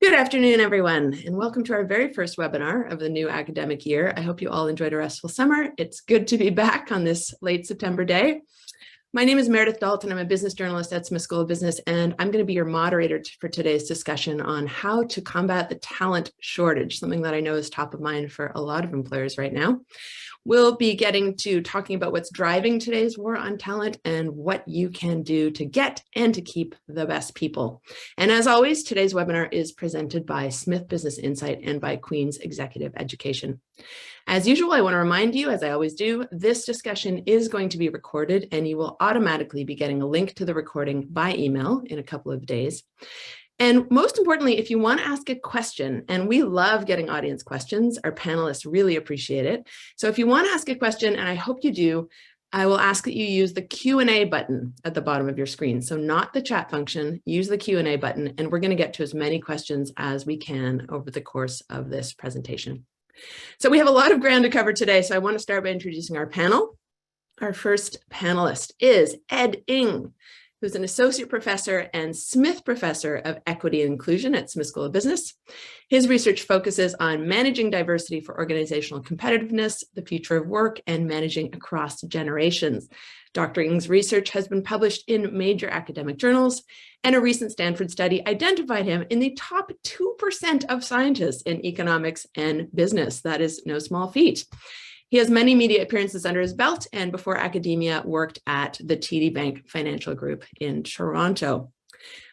Good afternoon, everyone, and welcome to our very first webinar of the new academic year. I hope you all enjoyed a restful summer. It's good to be back on this late September day. My name is Meredith Dalton. I'm a business journalist at Smith School of Business, and I'm going to be your moderator for today's discussion on how to combat the talent shortage, something that I know is top of mind for a lot of employers right now. We'll be getting to talking about what's driving today's war on talent and what you can do to get and to keep the best people. And as always, today's webinar is presented by Smith Business Insight and by Queen's Executive Education. As usual, I want to remind you, as I always do, this discussion is going to be recorded and you will automatically be getting a link to the recording by email in a couple of days. And most importantly, if you want to ask a question, and we love getting audience questions, our panelists really appreciate it. So if you want to ask a question, and I hope you do, I will ask that you use the Q&A button at the bottom of your screen. So not the chat function, use the Q&A button, and we're going to get to as many questions as we can over the course of this presentation. So we have a lot of ground to cover today, so I want to start by introducing our panel. Our first panelist is Ed Ng, who's an associate professor and Smith Professor of Equity and Inclusion at Smith School of Business. His research focuses on managing diversity for organizational competitiveness, the future of work, and managing across generations. Dr. Ng's research has been published in major academic journals, and a recent Stanford study identified him in the top 2% of scientists in economics and business. That is no small feat. He has many media appearances under his belt, and before academia worked at the TD Bank Financial Group in Toronto.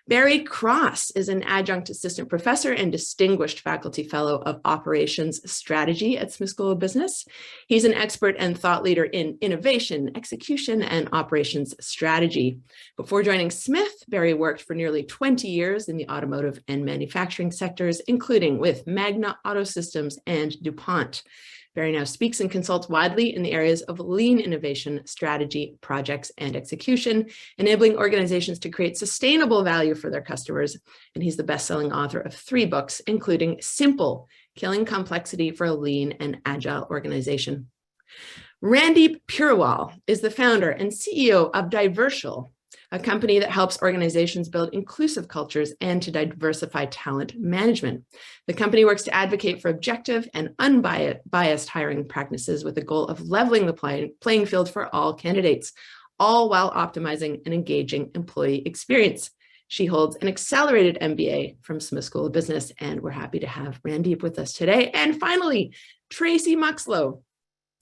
Barry Cross is an adjunct assistant professor and distinguished faculty fellow of operations strategy at Smith School of Business. He's an expert and thought leader in innovation, execution, and operations strategy. Before joining Smith, Barry worked for nearly 20 years in the automotive and manufacturing sectors, including with Magna Auto Systems and DuPont. Barry now speaks and consults widely in the areas of lean innovation, strategy, projects, and execution, enabling organizations to create sustainable value for their customers. And he's the best-selling author of 3 books, including Simple, Killing Complexity for a Lean and Agile Organization. Randeep Purewal is the founder and CEO of Divercial, a company that helps organizations build inclusive cultures and to diversify talent management. The company works to advocate for objective and unbiased hiring practices with the goal of leveling the playing field for all candidates, all while optimizing an engaging employee experience. She holds an accelerated MBA from Smith School of Business, and we're happy to have Randeep with us today. And finally, Tracy Muxlow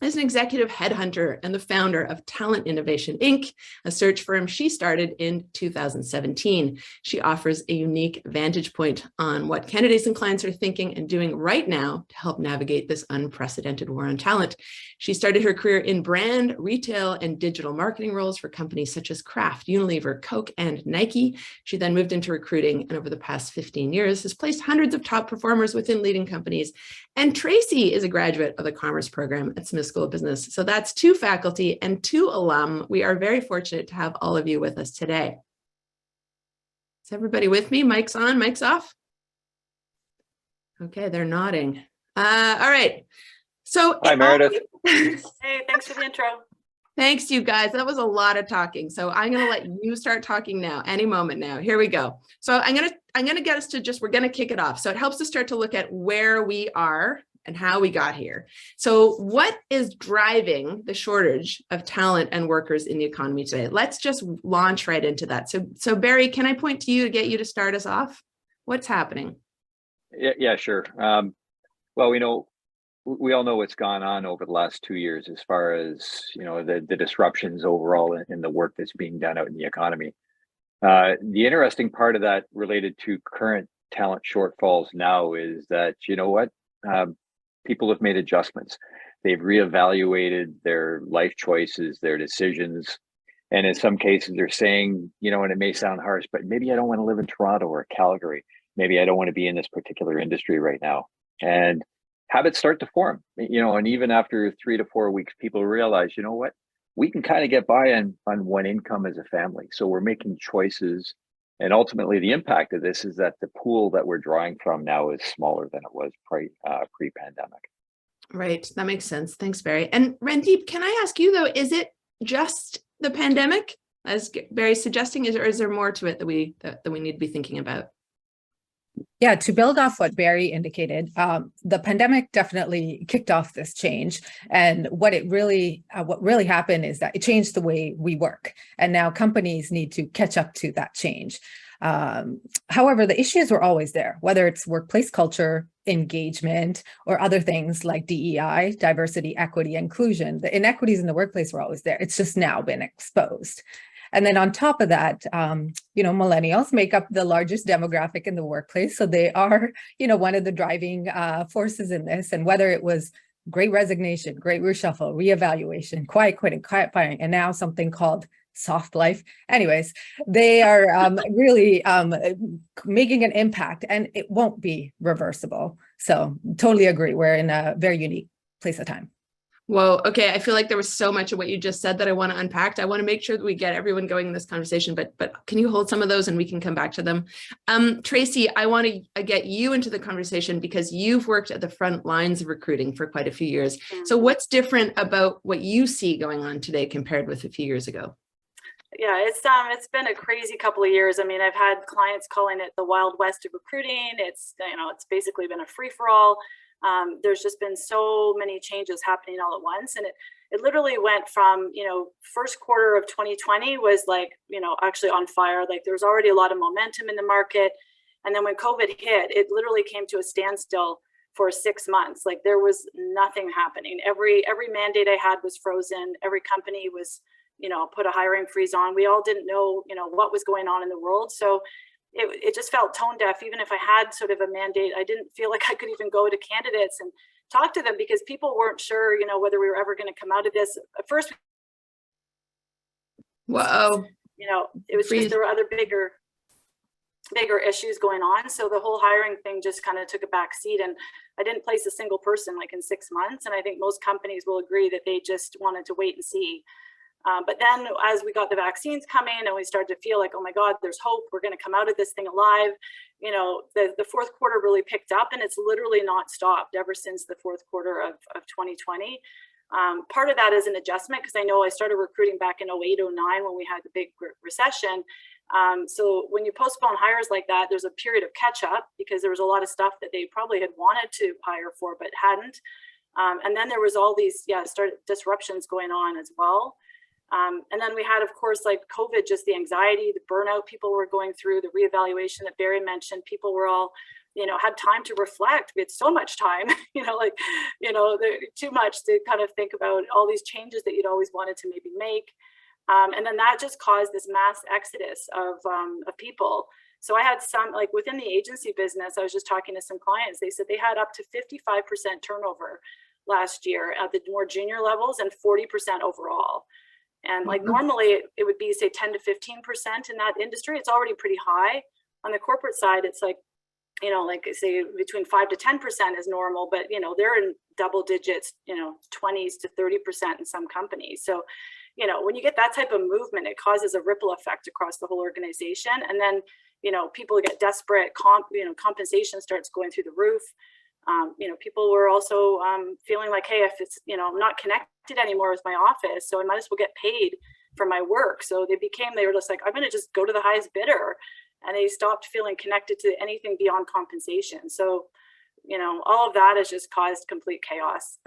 is an executive headhunter and the founder of Talent Innovation, Inc., a search firm she started in 2017. She offers a unique vantage point on what candidates and clients are thinking and doing right now to help navigate this unprecedented war on talent. She started her career in brand, retail, and digital marketing roles for companies such as Kraft, Unilever, Coke, and Nike. She then moved into recruiting, and over the past 15 years has placed hundreds of top performers within leading companies. And Tracy is a graduate of the Commerce program at Smith School of Business. So that's 2 faculty and 2 alum. We are very fortunate to have all of you with us today. Is everybody with me? Mic's on, mic's off? Okay, they're nodding. All right. So hi, Meredith. Hey, thanks for the intro. Thanks, you guys. That was a lot of talking. So I'm going to let you start talking now, any moment now. Here we go. So I'm going to get us to we're going to kick it off. So it helps to start to look at where we are and how we got here. So what is driving the shortage of talent and workers in the economy today? Let's just launch right into that. So Barry, can I point to you to get you to start us off? What's happening? Yeah, sure. Well, we all know what's gone on over the last 2 years as far as, the disruptions overall in the work that's being done out in the economy. The interesting part of that related to current talent shortfalls now is that, people have made adjustments. They've reevaluated their life choices, their decisions. And in some cases they're saying, and it may sound harsh, but maybe I don't want to live in Toronto or Calgary. Maybe I don't want to be in this particular industry right now. And habits start to form, and even after 3 to 4 weeks, people realize, we can kind of get by on one income as a family. So we're making choices. And ultimately, the impact of this is that the pool that we're drawing from now is smaller than it was pre-pandemic. Right. That makes sense. Thanks, Barry. And Randeep, can I ask you, though, is it just the pandemic, as Barry's suggesting, or is there more to it that we need to be thinking about? Yeah, to build off what Barry indicated, the pandemic definitely kicked off this change. And what really happened is that it changed the way we work. And now companies need to catch up to that change. However, the issues were always there, whether it's workplace culture, engagement, or other things like DEI, diversity, equity, inclusion. The inequities in the workplace were always there. It's just now been exposed. And then on top of that, millennials make up the largest demographic in the workplace. So they are, one of the driving forces in this. And whether it was great resignation, great reshuffle, reevaluation, quiet quitting, quiet firing, and now something called soft life. Anyways, they are really making an impact, and it won't be reversible. So totally agree. We're in a very unique place of time. Whoa. Okay. I feel like there was so much of what you just said that I want to unpack. I want to make sure that we get everyone going in this conversation, but can you hold some of those and we can come back to them? Tracy, I want to get you into the conversation because you've worked at the front lines of recruiting for quite a few years. So what's different about what you see going on today compared with a few years ago? Yeah, it's been a crazy couple of years. I mean, I've had clients calling it the Wild West of recruiting. It's basically been a free-for-all. There's just been so many changes happening all at once. And it literally went from, first quarter of 2020 was like, actually on fire. Like there was already a lot of momentum in the market. And then when COVID hit, it literally came to a standstill for 6 months. Like there was nothing happening. Every mandate I had was frozen. Every company was, put a hiring freeze on. We all didn't know, what was going on in the world. So it just felt tone deaf. Even if I had sort of a mandate, I didn't feel like I could even go to candidates and talk to them because people weren't sure, whether we were ever going to come out of this. At first, whoa, it was just, there were other bigger issues going on. So the whole hiring thing just kind of took a back seat, and I didn't place a single person like in 6 months. And I think most companies will agree that they just wanted to wait and see. But then as we got the vaccines coming and we started to feel like, oh my God, there's hope, we're going to come out of this thing alive. The fourth quarter really picked up, and it's literally not stopped ever since the fourth quarter of 2020. Part of that is an adjustment because I know I started recruiting back in 08, 09 when we had the big recession. So when you postpone hires like that, there's a period of catch up because there was a lot of stuff that they probably had wanted to hire for but hadn't. And then there was all these disruptions going on as well. And then we had, of course, like COVID, just the anxiety, the burnout people were going through, the reevaluation that Barry mentioned. People were all, had time to reflect. We had so much time, too much to kind of think about all these changes that you'd always wanted to maybe make. And then that just caused this mass exodus of people. So I had some, like within the agency business, I was just talking to some clients. They said they had up to 55% turnover last year at the more junior levels and 40% overall. And like normally it would be say 10 to 15% in that industry. It's already pretty high. On the corporate side, it's like, like say between 5 to 10% is normal, but they're in double digits, 20s to 30% in some companies. So, when you get that type of movement, it causes a ripple effect across the whole organization. And then, people get desperate, compensation starts going through the roof. People were also feeling like, hey, if it's, I'm not connected anymore with my office, so I might as well get paid for my work. So they were just like, I'm going to just go to the highest bidder. And they stopped feeling connected to anything beyond compensation. So, all of that has just caused complete chaos.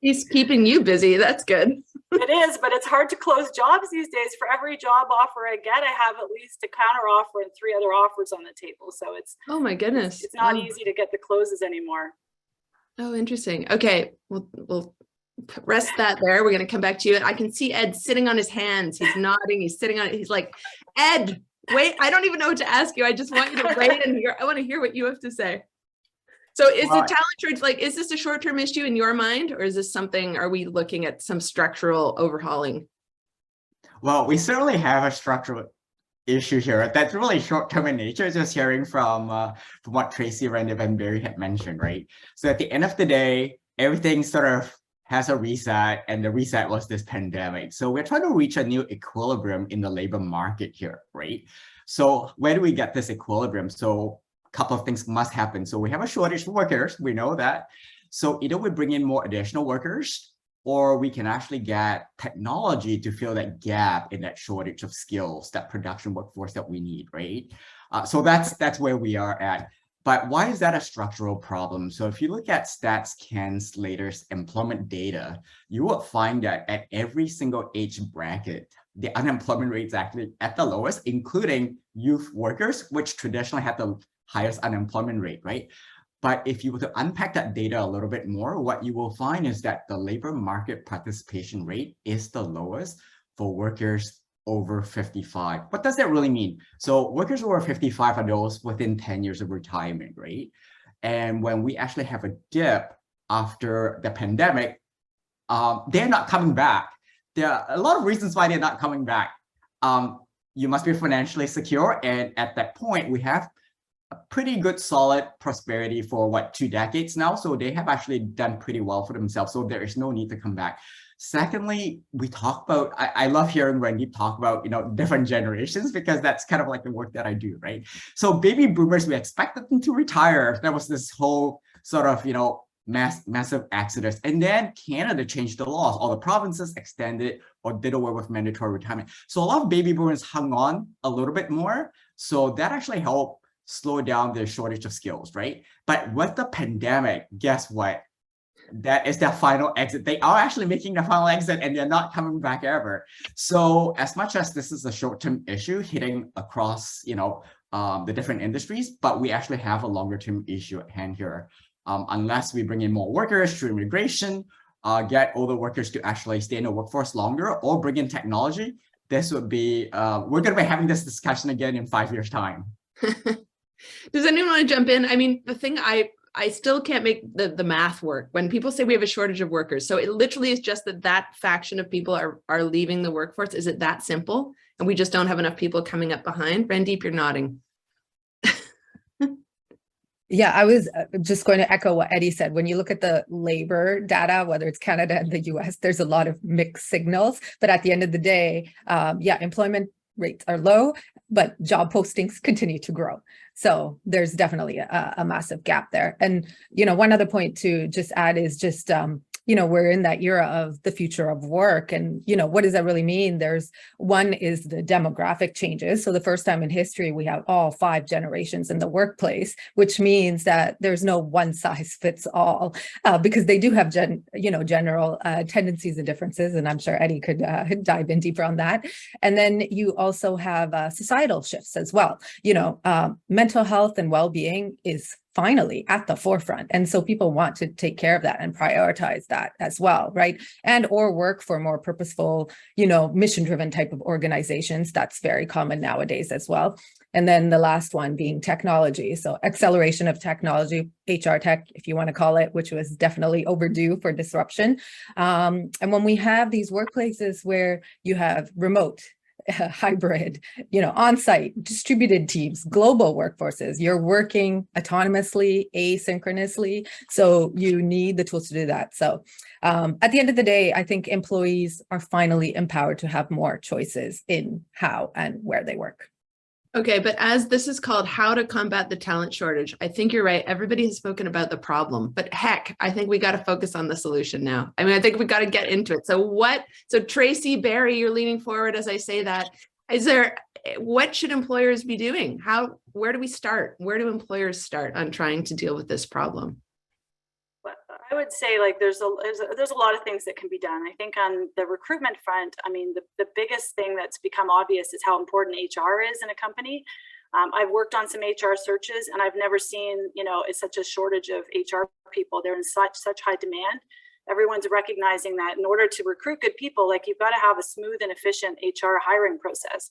He's keeping you busy. That's good. It is, but it's hard to close jobs these days. For every job offer I get, I have at least a counter offer and 3 other offers on the table. So it's, oh my goodness, it's not easy to get the closes anymore. Oh, interesting. Okay, we'll rest that there. We're going to come back to you. I can see Ed sitting on his hands. He's nodding. He's sitting on it. He's like, Ed, wait, I don't even know what to ask you. I just want you to wait and hear. I want to hear what you have to say. So is the talent shortage, like, is this a short-term issue in your mind, or is this something, are we looking at some structural overhauling? Well, we certainly have a structural issue here that's really short-term in nature, just hearing from what Tracy, Randeep, and Barry had mentioned, right? So at the end of the day, everything sort of has a reset, and the reset was this pandemic. So we're trying to reach a new equilibrium in the labor market here, right? So where do we get this equilibrium? So couple of things must happen. So we have a shortage of workers, we know that. So either we bring in more additional workers, or we can actually get technology to fill that gap in that shortage of skills, that production workforce that we need, right? So that's where we are at. But why is that a structural problem? So if you look at StatsCan's latest employment data, you will find that at every single age bracket, the unemployment rate is actually at the lowest, including youth workers, which traditionally have the highest unemployment rate, right? But if you were to unpack that data a little bit more, what you will find is that the labor market participation rate is the lowest for workers over 55. What does that really mean? So workers over 55 are those within 10 years of retirement, right? And when we actually have a dip after the pandemic, they're not coming back. There are a lot of reasons why they're not coming back. You must be financially secure. And at that point, we have a pretty good solid prosperity for 2 decades now. So they have actually done pretty well for themselves. So there is no need to come back. Secondly, we talk about, I love hearing Randeep talk about, different generations, because that's kind of like the work that I do, right? So baby boomers, we expected them to retire. There was this whole sort of, massive exodus. And then Canada changed the laws. All the provinces extended or did away with mandatory retirement. So a lot of baby boomers hung on a little bit more. So that actually helped slow down the shortage of skills, right? But with the pandemic, guess what? That is their final exit. They are actually making the final exit and they're not coming back ever. So as much as this is a short-term issue hitting across, the different industries, but we actually have a longer-term issue at hand here. Unless we bring in more workers through immigration, get older workers to actually stay in the workforce longer, or bring in technology, this would be, we're going to be having this discussion again in 5 years' time. Does anyone want to jump in? I mean, the thing I still can't make the math work when people say we have a shortage of workers. So it literally is just that faction of people are leaving the workforce. Is it that simple? And we just don't have enough people coming up behind? Randeep, you're nodding. Yeah, I was just going to echo what Eddy said. When you look at the labor data, whether it's Canada and the US, there's a lot of mixed signals. But at the end of the day, employment rates are low, but job postings continue to grow. So there's definitely a massive gap there. And, one other point to just add is just, we're in that era of the future of work. And, what does that really mean? One is the demographic changes. So the first time in history, we have all 5 generations in the workplace, which means that there's no one size fits all, because they do have general tendencies and differences. And I'm sure Eddy could dive in deeper on that. And then you also have societal shifts as well. Mental health and well-being is finally at the forefront. And so people want to take care of that and prioritize that as well, right? And or work for more purposeful, mission-driven type of organizations. That's very common nowadays as well. And then the last one being technology. So acceleration of technology, HR tech, if you want to call it, which was definitely overdue for disruption. And when we have these workplaces where you have remote, hybrid, on-site, distributed teams, global workforces, you're working autonomously, asynchronously. So you need the tools to do that. So at the end of the day, I think employees are finally empowered to have more choices in how and where they work. Okay, but as this is called How to Combat the Talent Shortage, I think you're right. Everybody has spoken about the problem, but heck, I think we got to focus on the solution now. I mean, I think we got to get into it. So Tracy, Barry, you're leaning forward as I say that. What should employers be doing? Where do we start? Where do employers start on trying to deal with this problem? I would say there's a lot of things that can be done. I think on the recruitment front, I mean, the biggest thing that's become obvious is how important HR is in a company. I've worked on some HR searches and I've never seen, it's such a shortage of HR people. They're in such high demand. Everyone's recognizing that in order to recruit good people, you've got to have a smooth and efficient HR hiring process.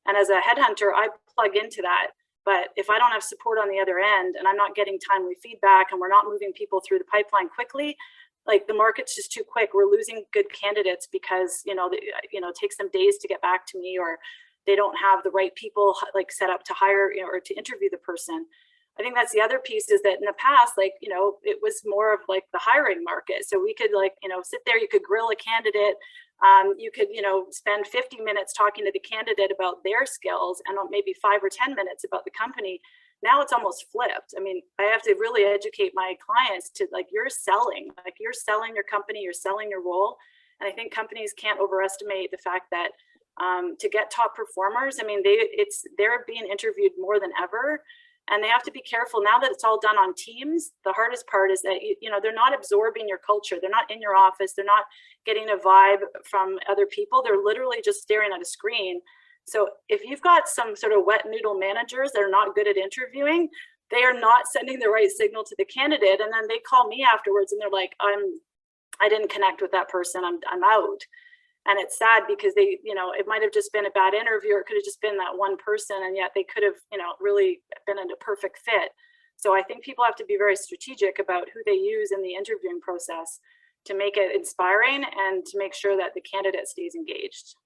And as a headhunter, I plug into that. But if I don't have support on the other end and I'm not getting timely feedback and we're not moving people through the pipeline quickly, the market's just too quick. We're losing good candidates because, it takes them days to get back to me, or they don't have the right people set up to hire or to interview the person. I think that's the other piece, is that in the past, it was more of the hiring market. So we could sit there, you could grill a candidate. You could, spend 50 minutes talking to the candidate about their skills and maybe 5 or 10 minutes about the company. Now it's almost flipped. I mean, I have to really educate my clients to you're selling your company, you're selling your role. And I think companies can't overestimate the fact that to get top performers. I mean, they're being interviewed more than ever, and they have to be careful now that it's all done on Teams. The hardest part is that they're not absorbing your culture. They're not in your office. They're not getting a vibe from other people. They're literally just staring at a screen. So if you've got some sort of wet noodle managers that are not good at interviewing, they are not sending the right signal to the candidate. And then they call me afterwards and they're like, I didn't connect with that person. I'm out. And it's sad because it might have just been a bad interview, or it could have just been that one person, and yet they could have, really been a perfect fit. So I think people have to be very strategic about who they use in the interviewing process to make it inspiring and to make sure that the candidate stays engaged.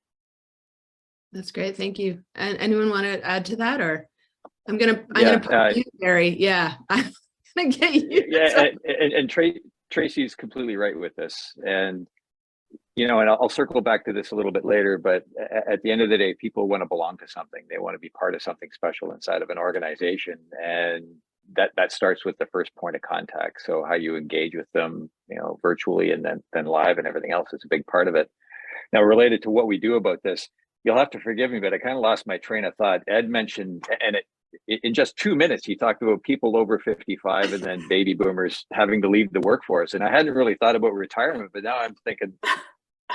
That's great. Thank you. And anyone want to add to that, or I'm gonna put you, Barry. Yeah, I'm gonna get you. Yeah, and Tracy's completely right with this, and and I'll circle back to this a little bit later. But at the end of the day, people want to belong to something. They want to be part of something special inside of an organization, and that starts with the first point of contact. So how you engage with them, virtually, and then live, and everything else is a big part of it. Now, related to what we do about this, you'll have to forgive me, but I kind of lost my train of thought. Ed mentioned, and in just 2 minutes, he talked about people over 55 and then baby boomers having to leave the workforce. And I hadn't really thought about retirement, but now I'm thinking,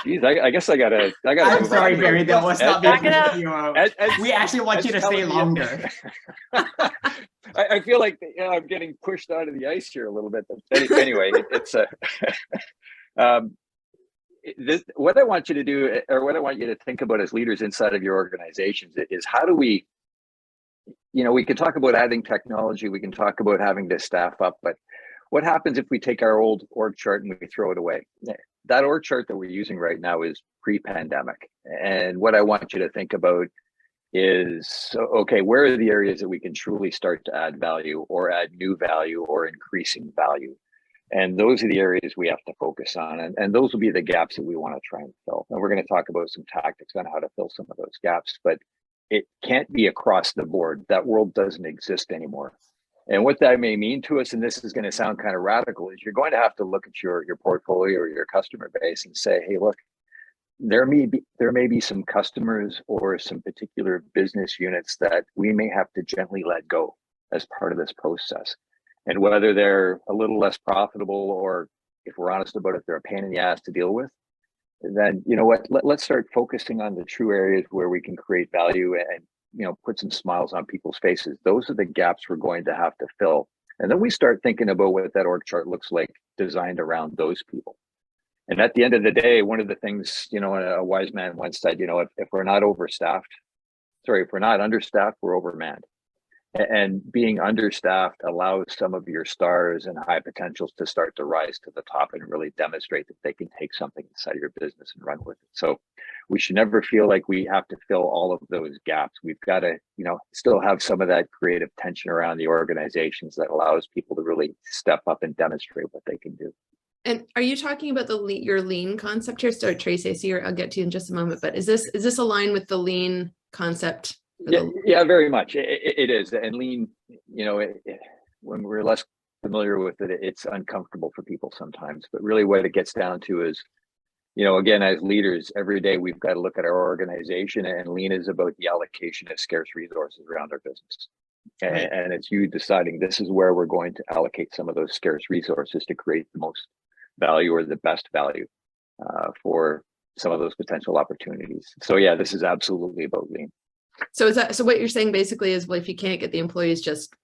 geez, I guess I gotta. I'm sorry, Barry. That was not back it up. We actually want you to stay longer. I feel like I'm getting pushed onto the ice here a little bit. But anyway, it's what I want you to do, or what I want you to think about as leaders inside of your organizations, is how do we, we can talk about adding technology, we can talk about having to staff up, but what happens if we take our old org chart and we throw it away? That org chart that we're using right now is pre-pandemic. And what I want you to think about is, okay, where are the areas that we can truly start to add value, or add new value, or increasing value? And those are the areas we have to focus on. And those will be the gaps that we want to try and fill. And we're going to talk about some tactics on how to fill some of those gaps, but it can't be across the board. That world doesn't exist anymore. And what that may mean to us, and this is going to sound kind of radical, is you're going to have to look at your portfolio or your customer base and say, hey, look, there may be some customers or some particular business units that we may have to gently let go as part of this process. And whether they're a little less profitable, or if we're honest about it, they're a pain in the ass to deal with, then let's start focusing on the true areas where we can create value and put some smiles on people's faces. Those are the gaps we're going to have to fill. And then we start thinking about what that org chart looks like designed around those people. And at the end of the day, one of the things, a wise man once said, if we're not understaffed, we're overmanned. And being understaffed allows some of your stars and high potentials to start to rise to the top and really demonstrate that they can take something inside of your business and run with it. So we should never feel like we have to fill all of those gaps. We've got to, still have some of that creative tension around the organizations that allows people to really step up and demonstrate what they can do. And are you talking about your lean concept here? So Tracy, I see I'll get to you in just a moment, but is this aligned with the lean concept? Yeah, very much. It is. And lean, when we're less familiar with it, it's uncomfortable for people sometimes. But really what it gets down to is, again, as leaders, every day we've got to look at our organization, and lean is about the allocation of scarce resources around our business. And it's you deciding this is where we're going to allocate some of those scarce resources to create the most value, or the best value for some of those potential opportunities. So yeah, this is absolutely about lean. So what you're saying basically is, well, if you can't get the employees, just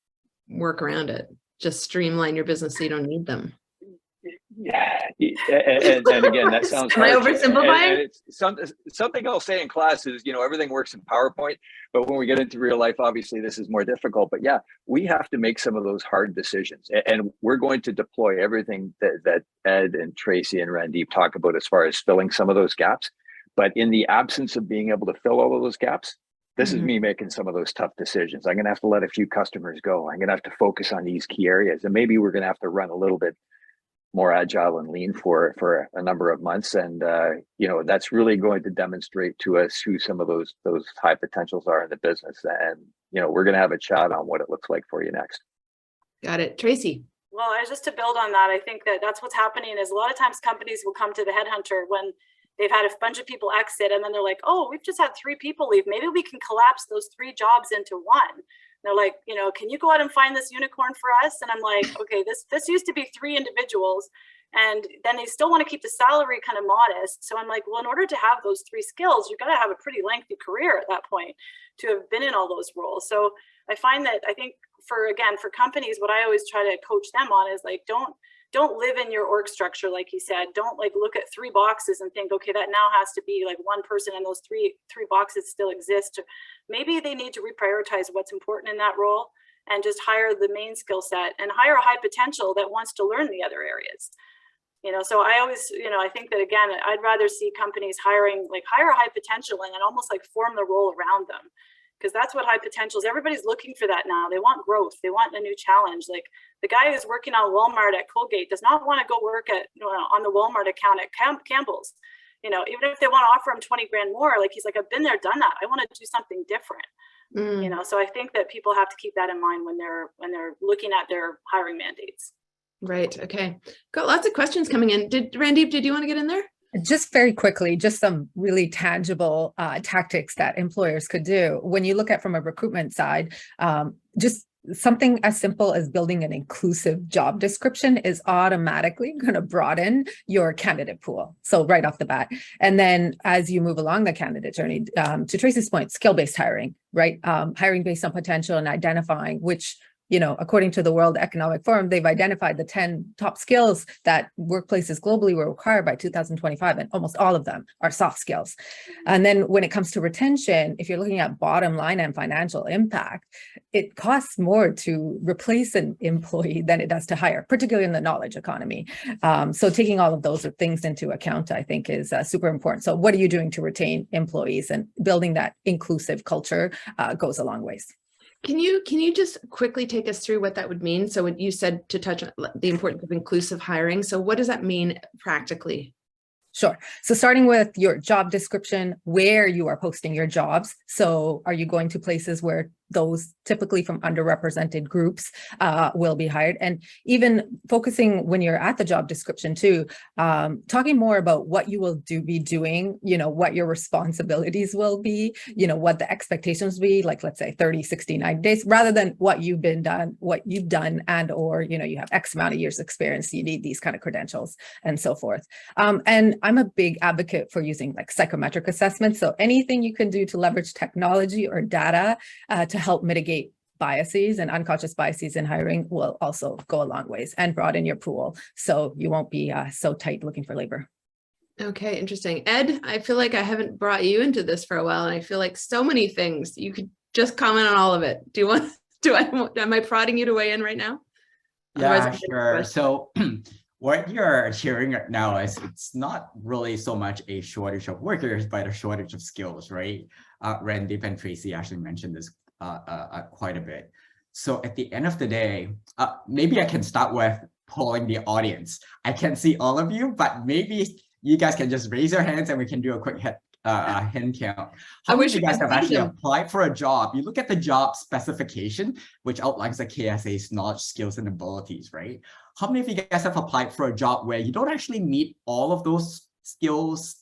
work around it, just streamline your business so you don't need them. Yeah, and again, that sounds. Am I oversimplifing? And it's something I'll say in class is, everything works in PowerPoint, but when we get into real life, obviously this is more difficult. But yeah, we have to make some of those hard decisions, and we're going to deploy everything that Ed and Tracy and Randeep talk about as far as filling some of those gaps. But in the absence of being able to fill all of those gaps, this is me making some of those tough decisions. I'm going to have to let a few customers go. I'm going to have to focus on these key areas, and maybe we're going to have to run a little bit more agile and lean for a number of months. And that's really going to demonstrate to us who some of those high potentials are in the business. And we're going to have a chat on what it looks like for you next. Got it. Tracy. Well, just to build on that, I think that's what's happening is a lot of times companies will come to the headhunter when they've had a bunch of people exit, and then they're like, oh, we've just had 3 people leave. Maybe we can collapse those 3 jobs into one. They're like, you know, can you go out and find this unicorn for us? And I'm like, okay, this used to be 3 individuals. And then they still want to keep the salary kind of modest. So I'm like, well, in order to have those 3 skills, you've got to have a pretty lengthy career at that point to have been in all those roles. So I find that, I think for companies, what I always try to coach them on is like, don't live in your org structure, like you said. Don't like look at 3 boxes and think, okay, that now has to be like one person and those three boxes still exist. Maybe they need to reprioritize what's important in that role and just hire the main skill set and hire a high potential that wants to learn the other areas. You know, so I always, you know, I think that again, I'd rather see companies hire a high potential and then almost like form the role around them. Because that's what high potential is. Everybody's looking for that now. They want growth. They want a new challenge. Like the guy who's working on Walmart at Colgate does not want to go work at, you know, on the Walmart account at Campbell's. You know, even if they want to offer him 20 grand more, like he's like, I've been there, done that. I want to do something different. You know, so I think that people have to keep that in mind when they're looking at their hiring mandates. Right. Okay. Got lots of questions coming in. Randeep, did you want to get in there? Just very quickly, just some really tangible tactics that employers could do. When you look at from a recruitment side, just something as simple as building an inclusive job description is automatically going to broaden your candidate pool. So right off the bat. And then as you move along the candidate journey, to Tracy's point, skill-based hiring, right? Hiring based on potential and identifying which, you know, according to the World Economic Forum, they've identified the 10 top skills that workplaces globally will require by 2025, and almost all of them are soft skills. And then when it comes to retention, if you're looking at bottom line and financial impact, it costs more to replace an employee than it does to hire, particularly in the knowledge economy. So taking all of those things into account, I think, is super important. So what are you doing to retain employees, and building that inclusive culture goes a long ways. Can you just quickly take us through what that would mean? So what you said to touch on the importance of inclusive hiring. So what does that mean practically? Sure. So starting with your job description, where you are posting your jobs. So are you going to places where those typically from underrepresented groups will be hired? And even focusing when you're at the job description too, talking more about what you will be doing, you know, what your responsibilities will be, you know, what the expectations will be, like let's say 30, 60, 90 days, rather than what you've done and or, you know, you have X amount of years experience, you need these kind of credentials and so forth. And I'm a big advocate for using like psychometric assessments. So anything you can do to leverage technology or data to help mitigate biases and unconscious biases in hiring will also go a long ways and broaden your pool, so you won't be so tight looking for labor. Okay, interesting. Ed, I feel like I haven't brought you into this for a while, and I feel like so many things. You could just comment on all of it. Am I prodding you to weigh in right now? Yeah, sure. So what you're hearing right now is it's not really so much a shortage of workers, but a shortage of skills, right? Randeep and Tracy actually mentioned this quite a bit. So at the end of the day, maybe I can start with polling the audience. I can't see all of you, but maybe you guys can just raise your hands and we can do a quick hand count. How many of you guys have actually applied for a job? You look at the job specification, which outlines the KSA's knowledge, skills, and abilities, right? How many of you guys have applied for a job where you don't actually meet all of those skills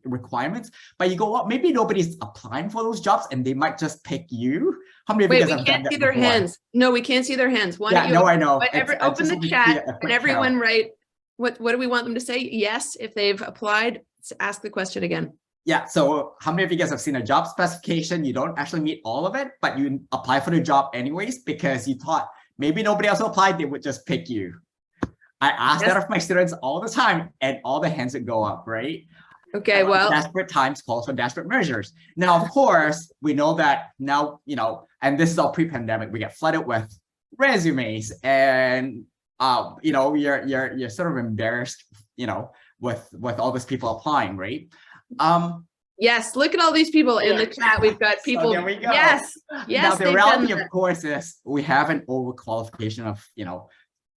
requirements, but you go, well, maybe nobody's applying for those jobs and they might just pick you? How many of you guys have done that? We can't see their hands. No, we can't see their hands. Why don't you I know. Open the chat and everyone write, what do we want them to say? Yes, if they've applied, ask the question again. Yeah, so how many of you guys have seen a job specification? You don't actually meet all of it, but you apply for the job anyways because you thought maybe nobody else applied, they would just pick you. I ask that of my students all the time, and all the hands would go up, right? Okay, well, desperate times calls for desperate measures. Now, of course, we know that now, you know, and this is all pre-pandemic, we get flooded with resumes, and you know, you're sort of embarrassed, you know, with all these people applying, right? Yes, look at all these people in the chat. We've got people. So there we go. Yes. Now the reality, of course, is we have an overqualification of, you know,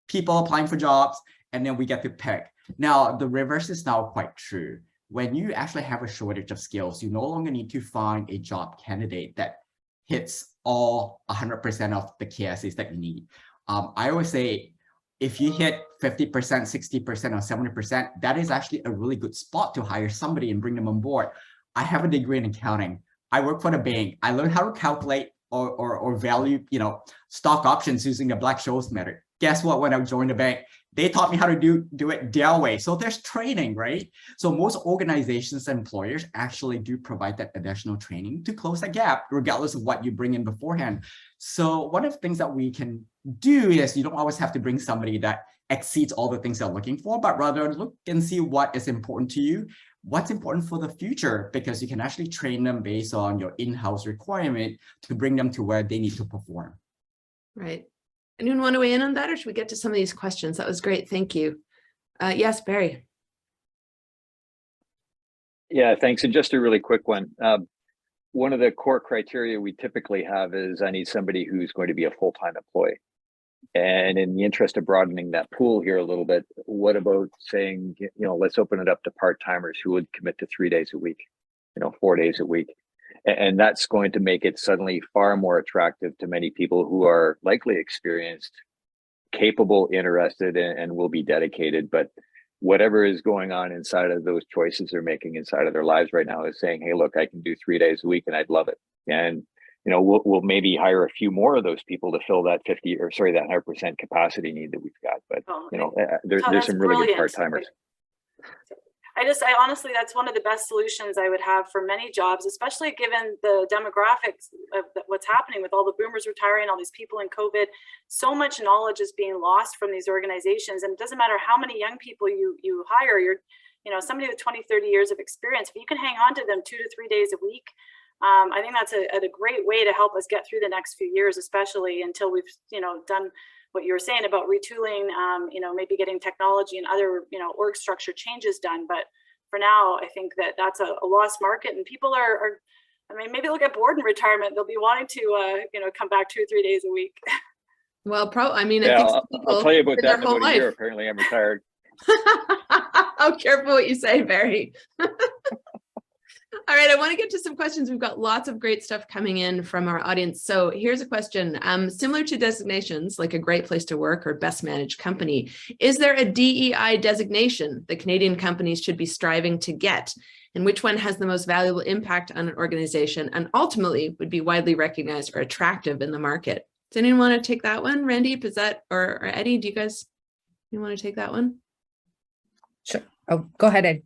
people applying for jobs, and then we get to pick. Now, the reverse is now quite true. When you actually have a shortage of skills, you no longer need to find a job candidate that hits all 100% of the KSAs that you need. I always say if you hit 50%, 60%, or 70%, that is actually a really good spot to hire somebody and bring them on board. I have a degree in accounting. I work for the bank. I learned how to calculate or value, stock options using the Black-Scholes method. Guess what? When I joined the bank, they taught me how to do it their way. So there's training, right? So most organizations and employers actually do provide that additional training to close the gap, regardless of what you bring in beforehand. So one of the things that we can do is you don't always have to bring somebody that exceeds all the things they're looking for, but rather look and see what is important to you, what's important for the future, because you can actually train them based on your in-house requirement to bring them to where they need to perform. Right. Anyone want to weigh in on that, or should we get to some of these questions? That was great. Thank you. Yes, Barry. Yeah, thanks. And just a really quick one. One of the core criteria we typically have is I need somebody who's going to be a full-time employee. And in the interest of broadening that pool here a little bit, what about saying, let's open it up to part-timers who would commit to 3 days a week, 4 days a week. And that's going to make it suddenly far more attractive to many people who are likely experienced, capable, interested, and will be dedicated. But whatever is going on inside of those choices they're making inside of their lives right now is saying, hey, look, I can do 3 days a week and I'd love it. And we'll maybe hire a few more of those people to fill that 100% capacity need that we've got. But there's some really good part-timers. I honestly, that's one of the best solutions I would have for many jobs, especially given the demographics of what's happening with all the boomers retiring, all these people in COVID. So much knowledge is being lost from these organizations, and it doesn't matter how many young people you hire. You're, somebody with 20, 30 years of experience. If you can hang on to them 2 to 3 days a week, I think that's a great way to help us get through the next few years, especially until we've, done what you were saying about retooling, maybe getting technology and other, org structure changes done. But for now, I think that's a lost market, and people are maybe they'll get bored in retirement. They'll be wanting to, come back 2 or 3 days a week. Well, I think I'll tell you about that in about life. A year. Apparently, I'm retired. Oh, careful what you say, Barry. All right, I want to get to some questions. We've got lots of great stuff coming in from our audience. So here's a question. Similar to designations like a great place to work or best managed company, is there a DEI designation that Canadian companies should be striving to get? And which one has the most valuable impact on an organization and ultimately would be widely recognized or attractive in the market? Does anyone want to take that one? Randeep, is that, or Eddy, do you want to take that one? Sure. Oh, go ahead, Ed.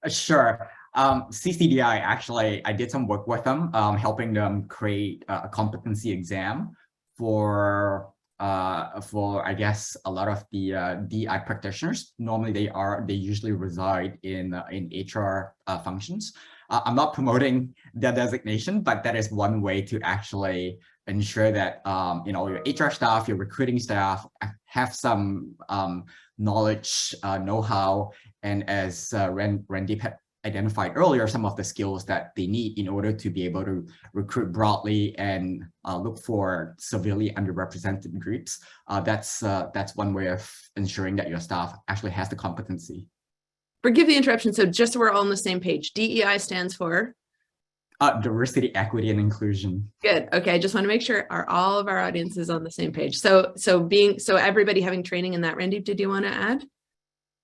Sure. CCDI, actually, I did some work with them, helping them create a competency exam for I guess a lot of the DI practitioners. Normally they usually reside in HR functions. I'm not promoting their designation, but that is one way to actually ensure that your HR staff, your recruiting staff have some knowledge, know-how, and as Randeep had identified earlier, some of the skills that they need in order to be able to recruit broadly and look for severely underrepresented groups. That's one way of ensuring that your staff actually has the competency. Forgive the interruption. So just so we're all on the same page, DEI stands for? Diversity, equity, and inclusion. Good. Okay. I just want to make sure all of our audience is on the same page. So everybody having training in that. Randeep, did you want to add?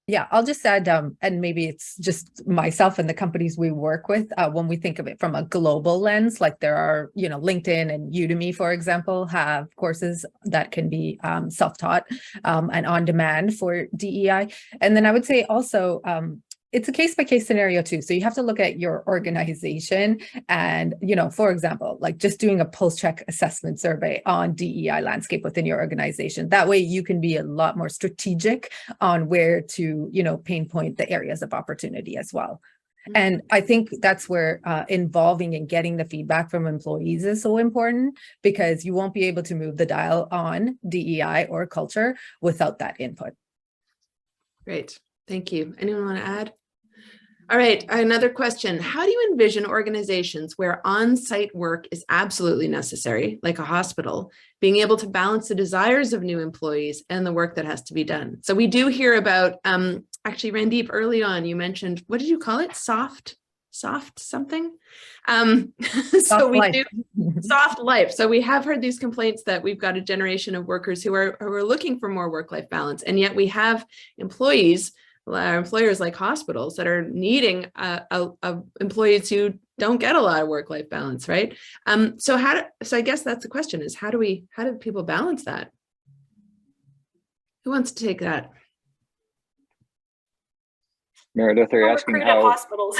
Yeah, I'll just add, and maybe it's just myself and the companies we work with, when we think of it from a global lens, like there are, LinkedIn and Udemy, for example, have courses that can be self-taught and on demand for DEI. And then I would say also, it's a case-by-case scenario too. So you have to look at your organization and, for example, like just doing a post-check assessment survey on DEI landscape within your organization. That way you can be a lot more strategic on where to, pinpoint the areas of opportunity as well. And I think that's where involving and getting the feedback from employees is so important, because you won't be able to move the dial on DEI or culture without that input. Great. Thank you. Anyone want to add? All right, another question. How do you envision organizations where on-site work is absolutely necessary, like a hospital, being able to balance the desires of new employees and the work that has to be done? So we do hear about, actually, Randeep, early on, you mentioned, what did you call it? Soft soft something. Soft So we life. do soft life. So we have heard these complaints that we've got a generation of workers who are looking for more work-life balance. And yet we have employers like hospitals that are needing employees who don't get a lot of work-life balance, right? So I guess that's the question is how do people balance that? Who wants to take that? Meredith, are you asking how hospitals?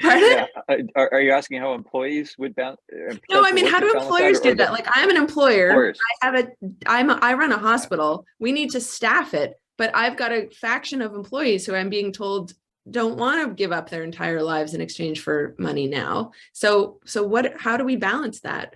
Pardon? Yeah, are you asking how employees would balance? No, I mean, how do employers do that? Like, I'm an employer. I run a hospital. We need to staff it, but I've got a faction of employees who I'm being told don't want to give up their entire lives in exchange for money now. So how do we balance that?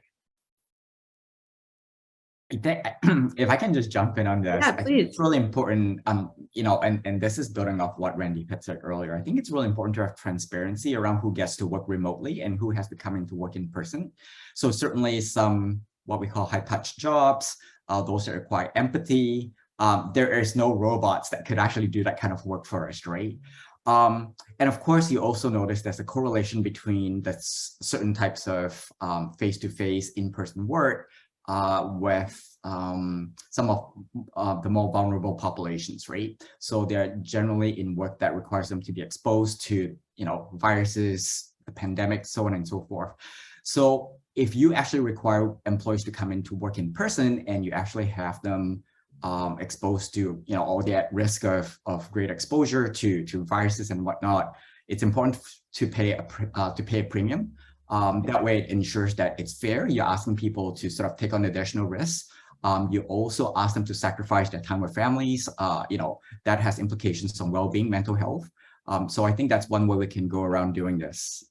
If I can just jump in on this, Yeah, I think please. it's really important, and this is building off what Randeep had said earlier. I think it's really important to have transparency around who gets to work remotely and who has to come into work in person. So certainly some, what we call high touch jobs, those that require empathy. There is no robots that could actually do that kind of work for us, right? And of course, you also notice there's a correlation between the certain types of face-to-face in-person work with some of the more vulnerable populations, right? So they're generally in work that requires them to be exposed to, viruses, the pandemic, so on and so forth. So if you actually require employees to come into work in person and you actually have them exposed to, all the risk of great exposure to viruses and whatnot, it's important to pay a premium. That way it ensures that it's fair. You're asking people to sort of take on additional risks. You also ask them to sacrifice their time with families. That has implications on well-being, mental health. So I think that's one way we can go around doing this.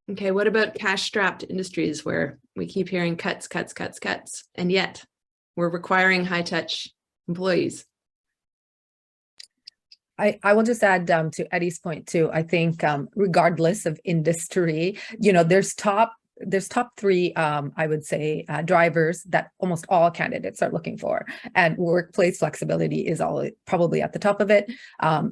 Okay, what about cash-strapped industries where we keep hearing cuts, and yet we're requiring high-touch employees? I will just add to Eddy's point too. I think regardless of industry, there's top three, I would say, drivers that almost all candidates are looking for. And workplace flexibility is probably at the top of it.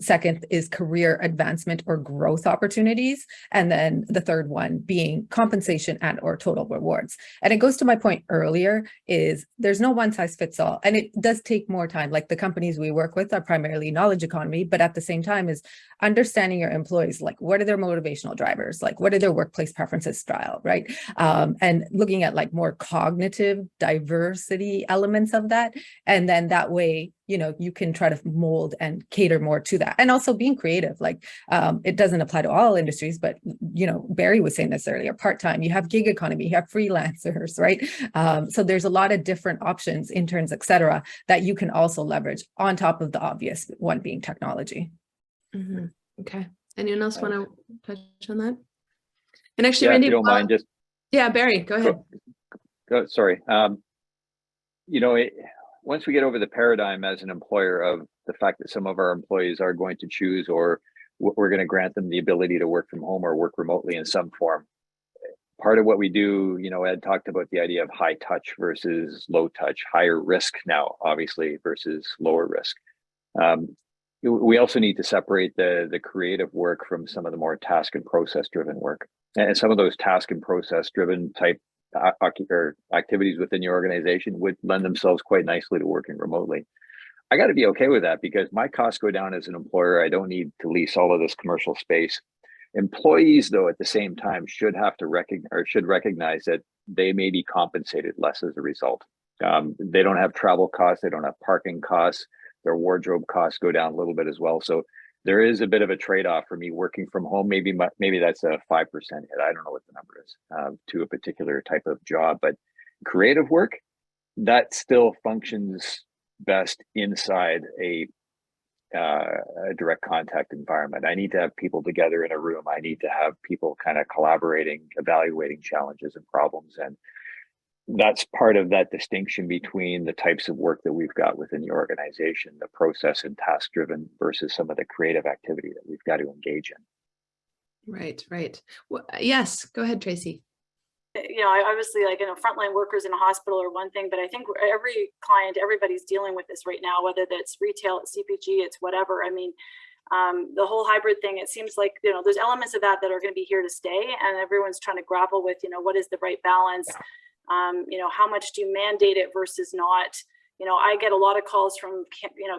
Second is career advancement or growth opportunities. And then the third one being compensation and or total rewards. And it goes to my point earlier is there's no one size fits all. And it does take more time. Like the companies we work with are primarily knowledge economy, but at the same time is understanding your employees, like what are their motivational drivers? Like what are their workplace preferences style, right? And looking at like more cognitive diversity elements of that. And then that way, you can try to mold and cater more to that. And also being creative, like it doesn't apply to all industries, but, Barry was saying this earlier, part-time, you have gig economy, you have freelancers, right? So there's a lot of different options, interns, et cetera, that you can also leverage on top of the obvious one being technology. Mm-hmm. Okay. Anyone else want to touch on that? And actually, yeah, Randy, if you don't mind, just Barry, go ahead. Sorry. Once we get over the paradigm as an employer of the fact that some of our employees are going to choose, or we're going to grant them the ability to work from home or work remotely in some form. Part of what we do, Ed talked about the idea of high touch versus low touch, higher risk now, obviously, versus lower risk. We also need to separate the creative work from some of the more task and process driven work. And some of those task and process driven type activities within your organization would lend themselves quite nicely to working remotely. I got to be okay with that because my costs go down as an employer. I don't need to lease all of this commercial space. Employees, though, at the same time should recognize that they may be compensated less as a result. They don't have travel costs. They don't have parking costs. Their wardrobe costs go down a little bit as well. So there is a bit of a trade-off for me working from home. Maybe that's a 5% hit. I don't know what the number is to a particular type of job, but creative work, that still functions best inside a direct contact environment. I need to have people together in a room. I need to have people kind of collaborating, evaluating challenges and problems. And that's part of that distinction between the types of work that we've got within the organization, the process and task driven versus some of the creative activity that we've got to engage in. Right. Well, yes, go ahead, Tracy. Obviously, frontline workers in a hospital are one thing, but I think every client, everybody's dealing with this right now, whether that's retail, it's CPG, it's whatever. I mean, The whole hybrid thing, it seems like, there's elements of that are going to be here to stay, and everyone's trying to grapple with, what is the right balance? How much do you mandate it versus not? I get a lot of calls from,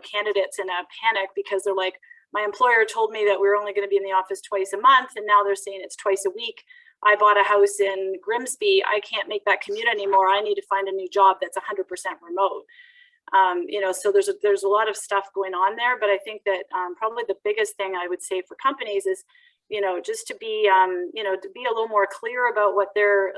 candidates in a panic because they're like, my employer told me that we're only going to be in the office twice a month, and now they're saying it's twice a week. I bought a house in Grimsby. I can't make that commute anymore. I need to find a new job that's 100% remote. So there's a lot of stuff going on there, but I think that probably the biggest thing I would say for companies is, just to be, to be a little more clear about what their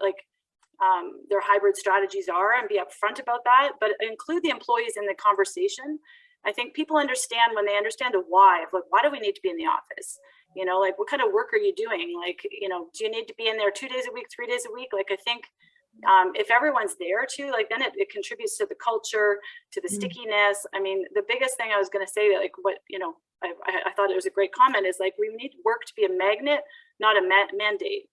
hybrid strategies are and be upfront about that, but include the employees in the conversation. I think people understand when they understand the why of why do we need to be in the office? What kind of work are you doing? Do you need to be in there 2 days a week, 3 days a week? I think if everyone's there too, then it contributes to the culture, to the stickiness. I mean, the biggest thing I was going to say, I thought it was a great comment, is we need work to be a magnet, not a mandate.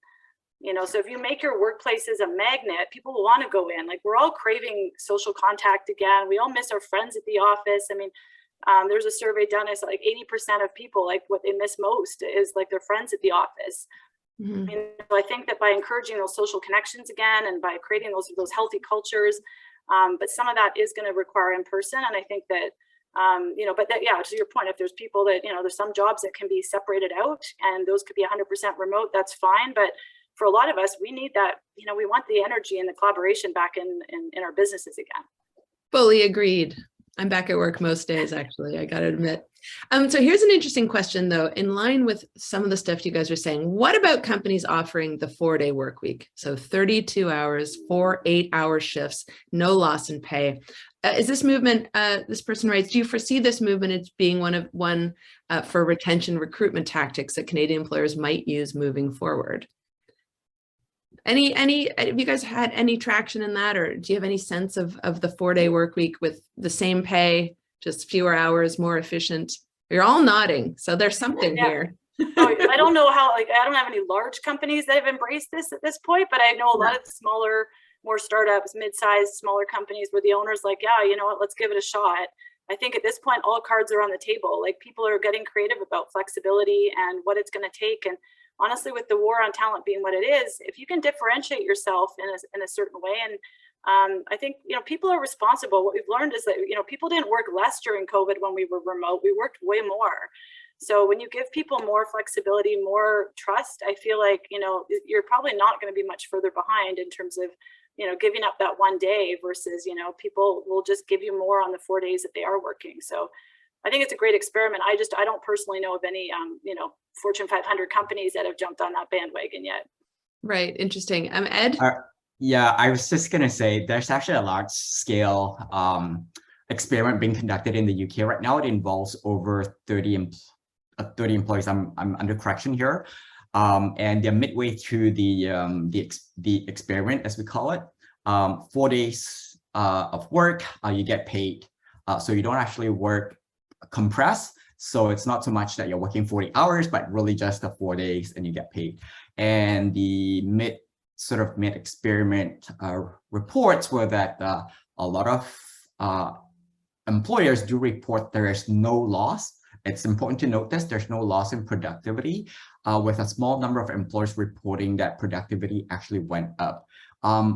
So if you make your workplaces a magnet, people will want to go in. We're all craving social contact again. We all miss our friends at the office. I mean, there's a survey done. It's 80% of people, what they miss most is their friends at the office. I think that by encouraging those social connections again, and by creating those healthy cultures, but some of that is going to require in person. And I think that, to your point, if there's people that, there's some jobs that can be separated out, and those could be 100% remote, that's fine. But for a lot of us, we need that, we want the energy and the collaboration back in our businesses again. Fully agreed. I'm back at work most days, actually, I got to admit. So here's an interesting question, though, in line with some of the stuff you guys are saying. What about companies offering the 4-day work week? So 32 hours, 4 8-hour shifts, no loss in pay. Is this movement, this person writes, do you foresee this movement as being one for retention recruitment tactics that Canadian employers might use moving forward? Have you guys had any traction in that, or do you have any sense of the 4-day work week with the same pay, just fewer hours, more efficient? You're all nodding, so there's something here. I don't know how, I don't have any large companies that have embraced this at this point, but I know a lot of the smaller, more startups, mid-sized, smaller companies where the owner's yeah, you know what, let's give it a shot. I think at this point, all cards are on the table. People are getting creative about flexibility and what it's going to take. And honestly, with the war on talent being what it is, if you can differentiate yourself in a certain way, and I think, people are responsible. What we've learned is that, people didn't work less during COVID when we were remote. We worked way more. So when you give people more flexibility, more trust, I feel like, you're probably not going to be much further behind in terms of, giving up that one day versus, people will just give you more on the 4 days that they are working. So I think it's a great experiment. I don't personally know of any, Fortune 500 companies that have jumped on that bandwagon yet. Right. Interesting. Ed? Yeah, I was just going to say there's actually a large scale experiment being conducted in the UK right now. It involves over 30 employees. I'm under correction here. And they're midway through the experiment, as we call it. 4 days of work, you get paid. So you don't actually work compressed. So it's not so much that you're working 40 hours, but really just the 4 days and you get paid. And the mid-experiment reports were that a lot of employers do report there is no loss. It's important to note this, there's no loss in productivity, with a small number of employers reporting that productivity actually went up.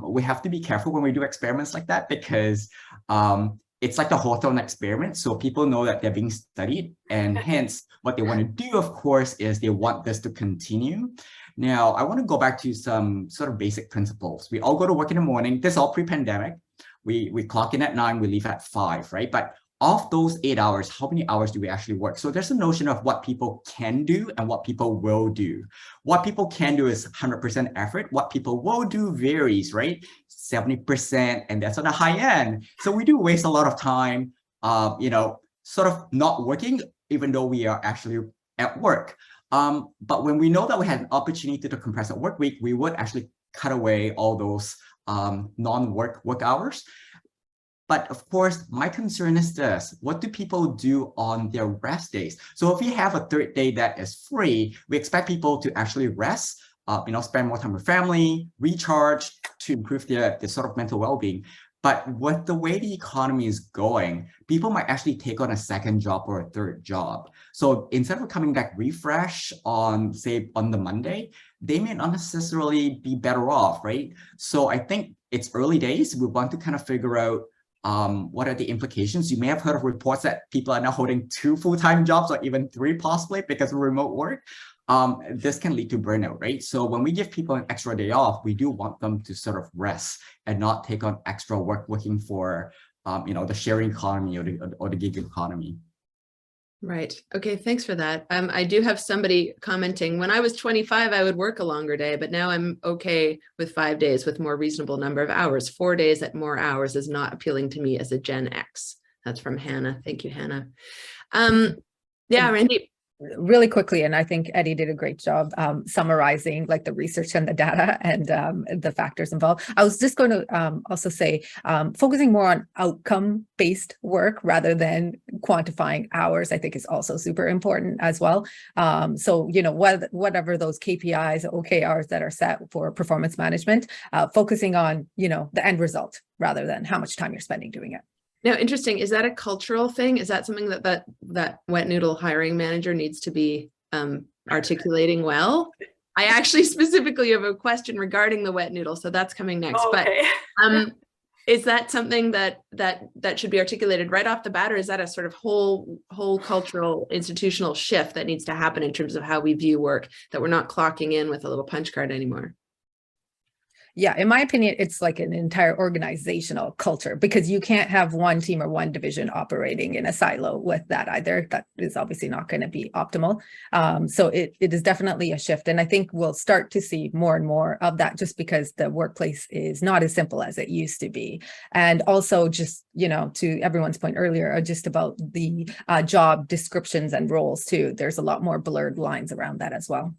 We have to be careful when we do experiments like that, because it's like the Hawthorne experiment. So people know that they're being studied, and hence what they want to do, of course, is they want this to continue. Now, I want to go back to some sort of basic principles. We all go to work in the morning. This is all pre-pandemic. We clock in at 9, we leave at 5, right? But of those 8 hours, how many hours do we actually work? So there's a notion of what people can do and what people will do. What people can do is 100% effort. What people will do varies, right? 70%, and that's on the high end. So we do waste a lot of time, sort of not working, even though we are actually at work. But when we know that we had an opportunity to compress a work week, we would actually cut away all those non-work hours. But of course, my concern is this: what do people do on their rest days? So if we have a third day that is free, we expect people to actually rest, spend more time with family, recharge to improve their sort of mental well-being. But with the way the economy is going, people might actually take on a second job or a third job. So instead of coming back refresh on, say, on the Monday, they may not necessarily be better off, right? So I think it's early days. We want to kind of figure out what are the implications. You may have heard of reports that people are now holding 2 full-time jobs or even 3 possibly because of remote work. This can lead to burnout, right? So when we give people an extra day off, we do want them to sort of rest and not take on extra work looking for, the sharing economy or the gig economy. Right. Okay. Thanks for that. I do have somebody commenting, when I was 25, I would work a longer day, but now I'm okay with 5 days with more reasonable number of hours. 4 days at more hours is not appealing to me as a Gen X. That's from Hannah. Thank you, Hannah. Yeah, Randeep. Really quickly, and I think Eddy did a great job summarizing like the research and the data and the factors involved. I was just going to also say focusing more on outcome-based work rather than quantifying hours, I think is also super important as well. So, whatever those KPIs, OKRs that are set for performance management, focusing on, the end result rather than how much time you're spending doing it. Now, interesting. Is that a cultural thing? Is that something that wet noodle hiring manager needs to be articulating well? I actually specifically have a question regarding the wet noodle, so that's coming next. Oh, okay. But is that something that should be articulated right off the bat, or is that a sort of whole cultural institutional shift that needs to happen in terms of how we view work, that we're not clocking in with a little punch card anymore? Yeah, in my opinion, it's like an entire organizational culture, because you can't have one team or one division operating in a silo with that either. That is obviously not going to be optimal. So it is definitely a shift. And I think we'll start to see more and more of that, just because the workplace is not as simple as it used to be. And also just, to everyone's point earlier, just about the job descriptions and roles too. There's a lot more blurred lines around that as well.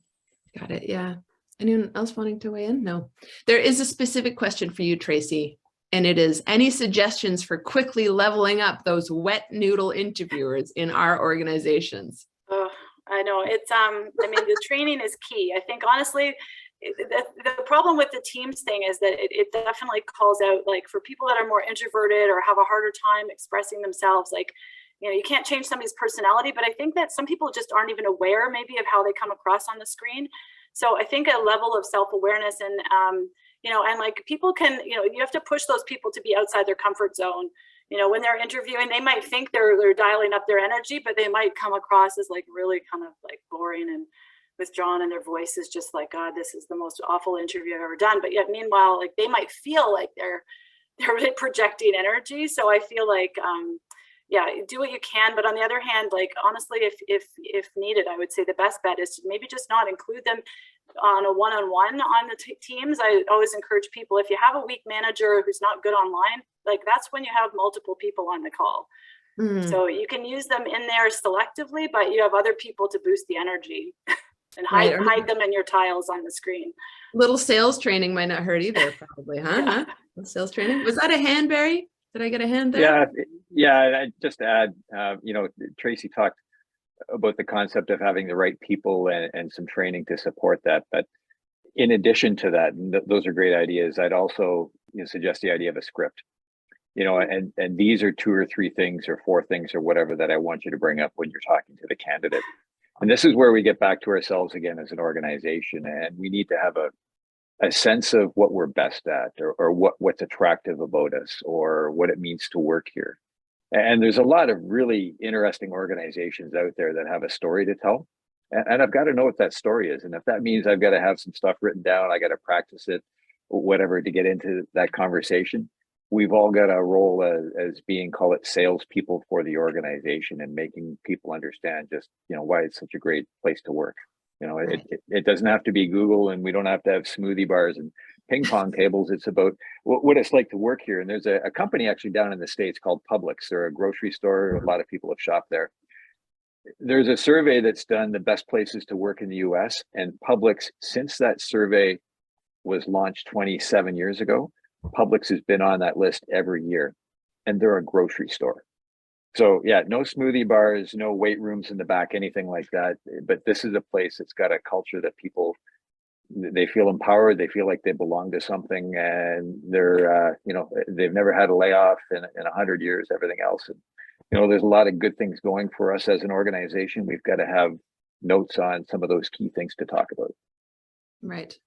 Got it. Yeah. Anyone else wanting to weigh in? No. There is a specific question for you, Tracy, and it is, any suggestions for quickly leveling up those wet noodle interviewers in our organizations? Oh, I know. It's, the training is key. I think, honestly, the problem with the Teams thing is that it definitely calls out, like, for people that are more introverted or have a harder time expressing themselves, like, you can't change somebody's personality, but I think that some people just aren't even aware maybe of how they come across on the screen. So I think a level of self-awareness and, and like people can, you have to push those people to be outside their comfort zone. When they're interviewing, they might think they're dialing up their energy, but they might come across as like really kind of like boring and withdrawn, and their voice is just like, God, this is the most awful interview I've ever done. But yet meanwhile, like they might feel like they're really projecting energy. So I feel like, yeah, do what you can. But on the other hand, like, honestly, if needed, I would say the best bet is to maybe just not include them on a one-on-one on the teams. I always encourage people, if you have a weak manager who's not good online, like that's when you have multiple people on the call. So you can use them in there selectively, but you have other people to boost the energy and hide them in your tiles on the screen. Little sales training might not hurt either, probably, huh? Yeah. Sales training. Was that a hand, Barry? Did I get a hand there? Yeah. Just to add, Tracy talked about the concept of having the right people and some training to support that. But in addition to that, those are great ideas. I'd also suggest the idea of a script. And these are 2 or 3 things or 4 things or whatever that I want you to bring up when you're talking to the candidate. And this is where we get back to ourselves again as an organization, and we need to have a sense of what we're best at, or what's attractive about us, or what it means to work here. And there's a lot of really interesting organizations out there that have a story to tell. And I've got to know what that story is. And if that means I've got to have some stuff written down, I got to practice it, whatever, to get into that conversation. We've all got a role as being, call it, salespeople for the organization, and making people understand just, why it's such a great place to work. It doesn't have to be Google, and we don't have to have smoothie bars and ping pong tables. It's about what it's like to work here. And there's a company actually down in the States called Publix. They're a grocery store. A lot of people have shopped there. There's a survey that's done the best places to work in the US, and Publix, since that survey was launched 27 years ago, Publix has been on that list every year, and they're a grocery store. So yeah, no smoothie bars, no weight rooms in the back, anything like that. But this is a place that's got a culture that people they feel empowered, they feel like they belong to something, and they're, they've never had a layoff in 100 years, everything else. And, there's a lot of good things going for us as an organization. We've got to have notes on some of those key things to talk about. Right.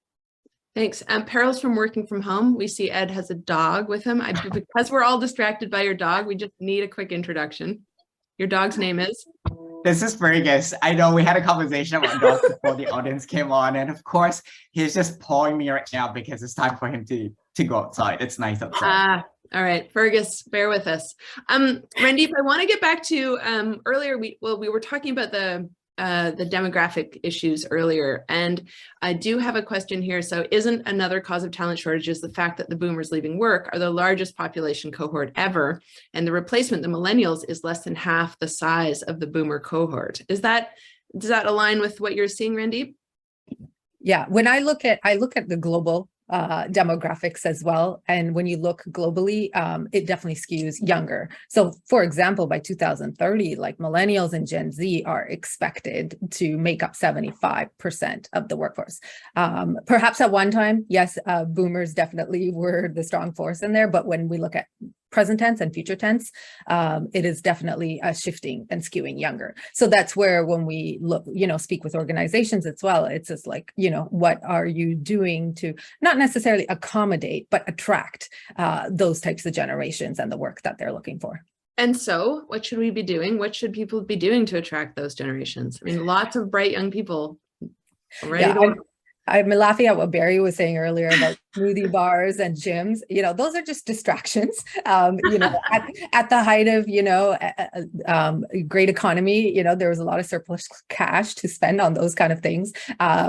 Thanks. Perils from working from home. We see Ed has a dog with him. Because we're all distracted by your dog, we just need a quick introduction. Your dog's name is? This is Fergus. I know we had a conversation about dogs before the audience came on, and of course, he's just pawing me right now because it's time for him to go outside. It's nice outside. All right, Fergus, bear with us. Randeep, I want to get back to earlier. We were talking about the demographic issues earlier, and I do have a question here. So isn't another cause of talent shortages the fact that the boomers leaving work are the largest population cohort ever, and the replacement, the millennials, is less than half the size of the boomer cohort? Does that align with what you're seeing, Randeep? Yeah, when I look at the global demographics as well, and when you look globally, it definitely skews younger. So for example, by 2030, like millennials and Gen Z are expected to make up 75% of the workforce. Perhaps at one time, yes, boomers definitely were the strong force in there, but when we look at present tense and future tense, it is definitely shifting and skewing younger. So that's where when we look, speak with organizations as well, it's just like, what are you doing to not necessarily accommodate, but attract those types of generations and the work that they're looking for. And so what should we be doing? What should people be doing to attract those generations? I mean, lots of bright young people ready to I'm laughing at what Barry was saying earlier about smoothie bars and gyms. Those are just distractions. At the height of, great economy, there was a lot of surplus cash to spend on those kind of things,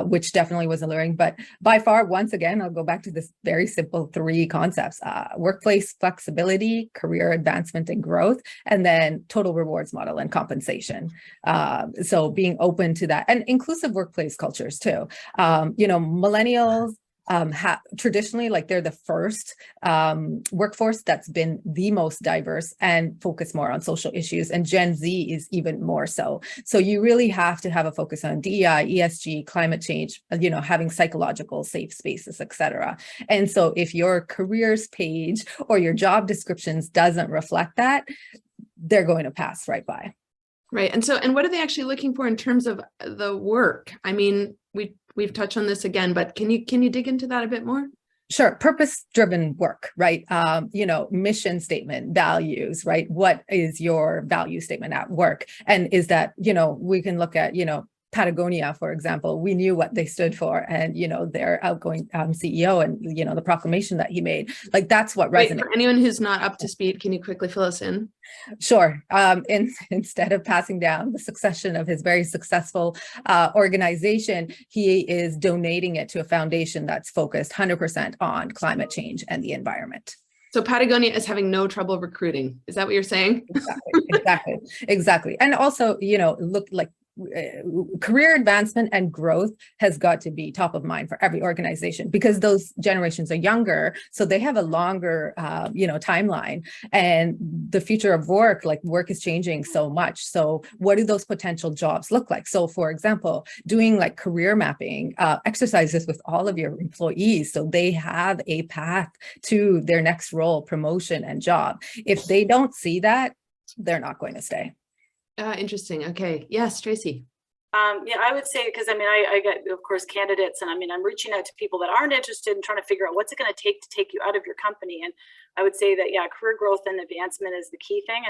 which definitely was alluring. But by far, once again, I'll go back to this very simple 3 concepts: workplace flexibility, career advancement and growth, and then total rewards model and compensation. So being open to that, and inclusive workplace cultures too. Millennials have traditionally, like, they're the first workforce that's been the most diverse and focus more on social issues, and Gen Z is even more so. So you really have to have a focus on DEI, ESG, climate change, having psychological safe spaces, etc. And so if your careers page or your job descriptions doesn't reflect that, they're going to pass right by. Right. And what are they actually looking for in terms of the work? I mean, we've touched on this again, but can you dig into that a bit more? Sure. Purpose-driven work, right? Mission statement, values, right? What is your value statement at work? And is that, we can look at, Patagonia, for example. We knew what they stood for, and their outgoing CEO, and the proclamation that he made. Like, that's what resonates. For anyone who's not up to speed, can you quickly fill us in? Sure. Instead of passing down the succession of his very successful organization, he is donating it to a foundation that's focused 100% on climate change and the environment. So Patagonia is having no trouble recruiting. Is that what you're saying? Exactly. And also, look, like, career advancement and growth has got to be top of mind for every organization, because those generations are younger, so they have a longer timeline, and the future of work is changing so much. So what do those potential jobs look like? So for example, doing like career mapping exercises with all of your employees, so they have a path to their next role, promotion, and job. If they don't see that, they're not going to stay. Interesting. Okay. Yes, Tracy. I would say, because I get, of course, candidates, and I'm reaching out to people that aren't interested in trying to figure out what's it going to take you out of your company. And I would say that, career growth and advancement is the key thing.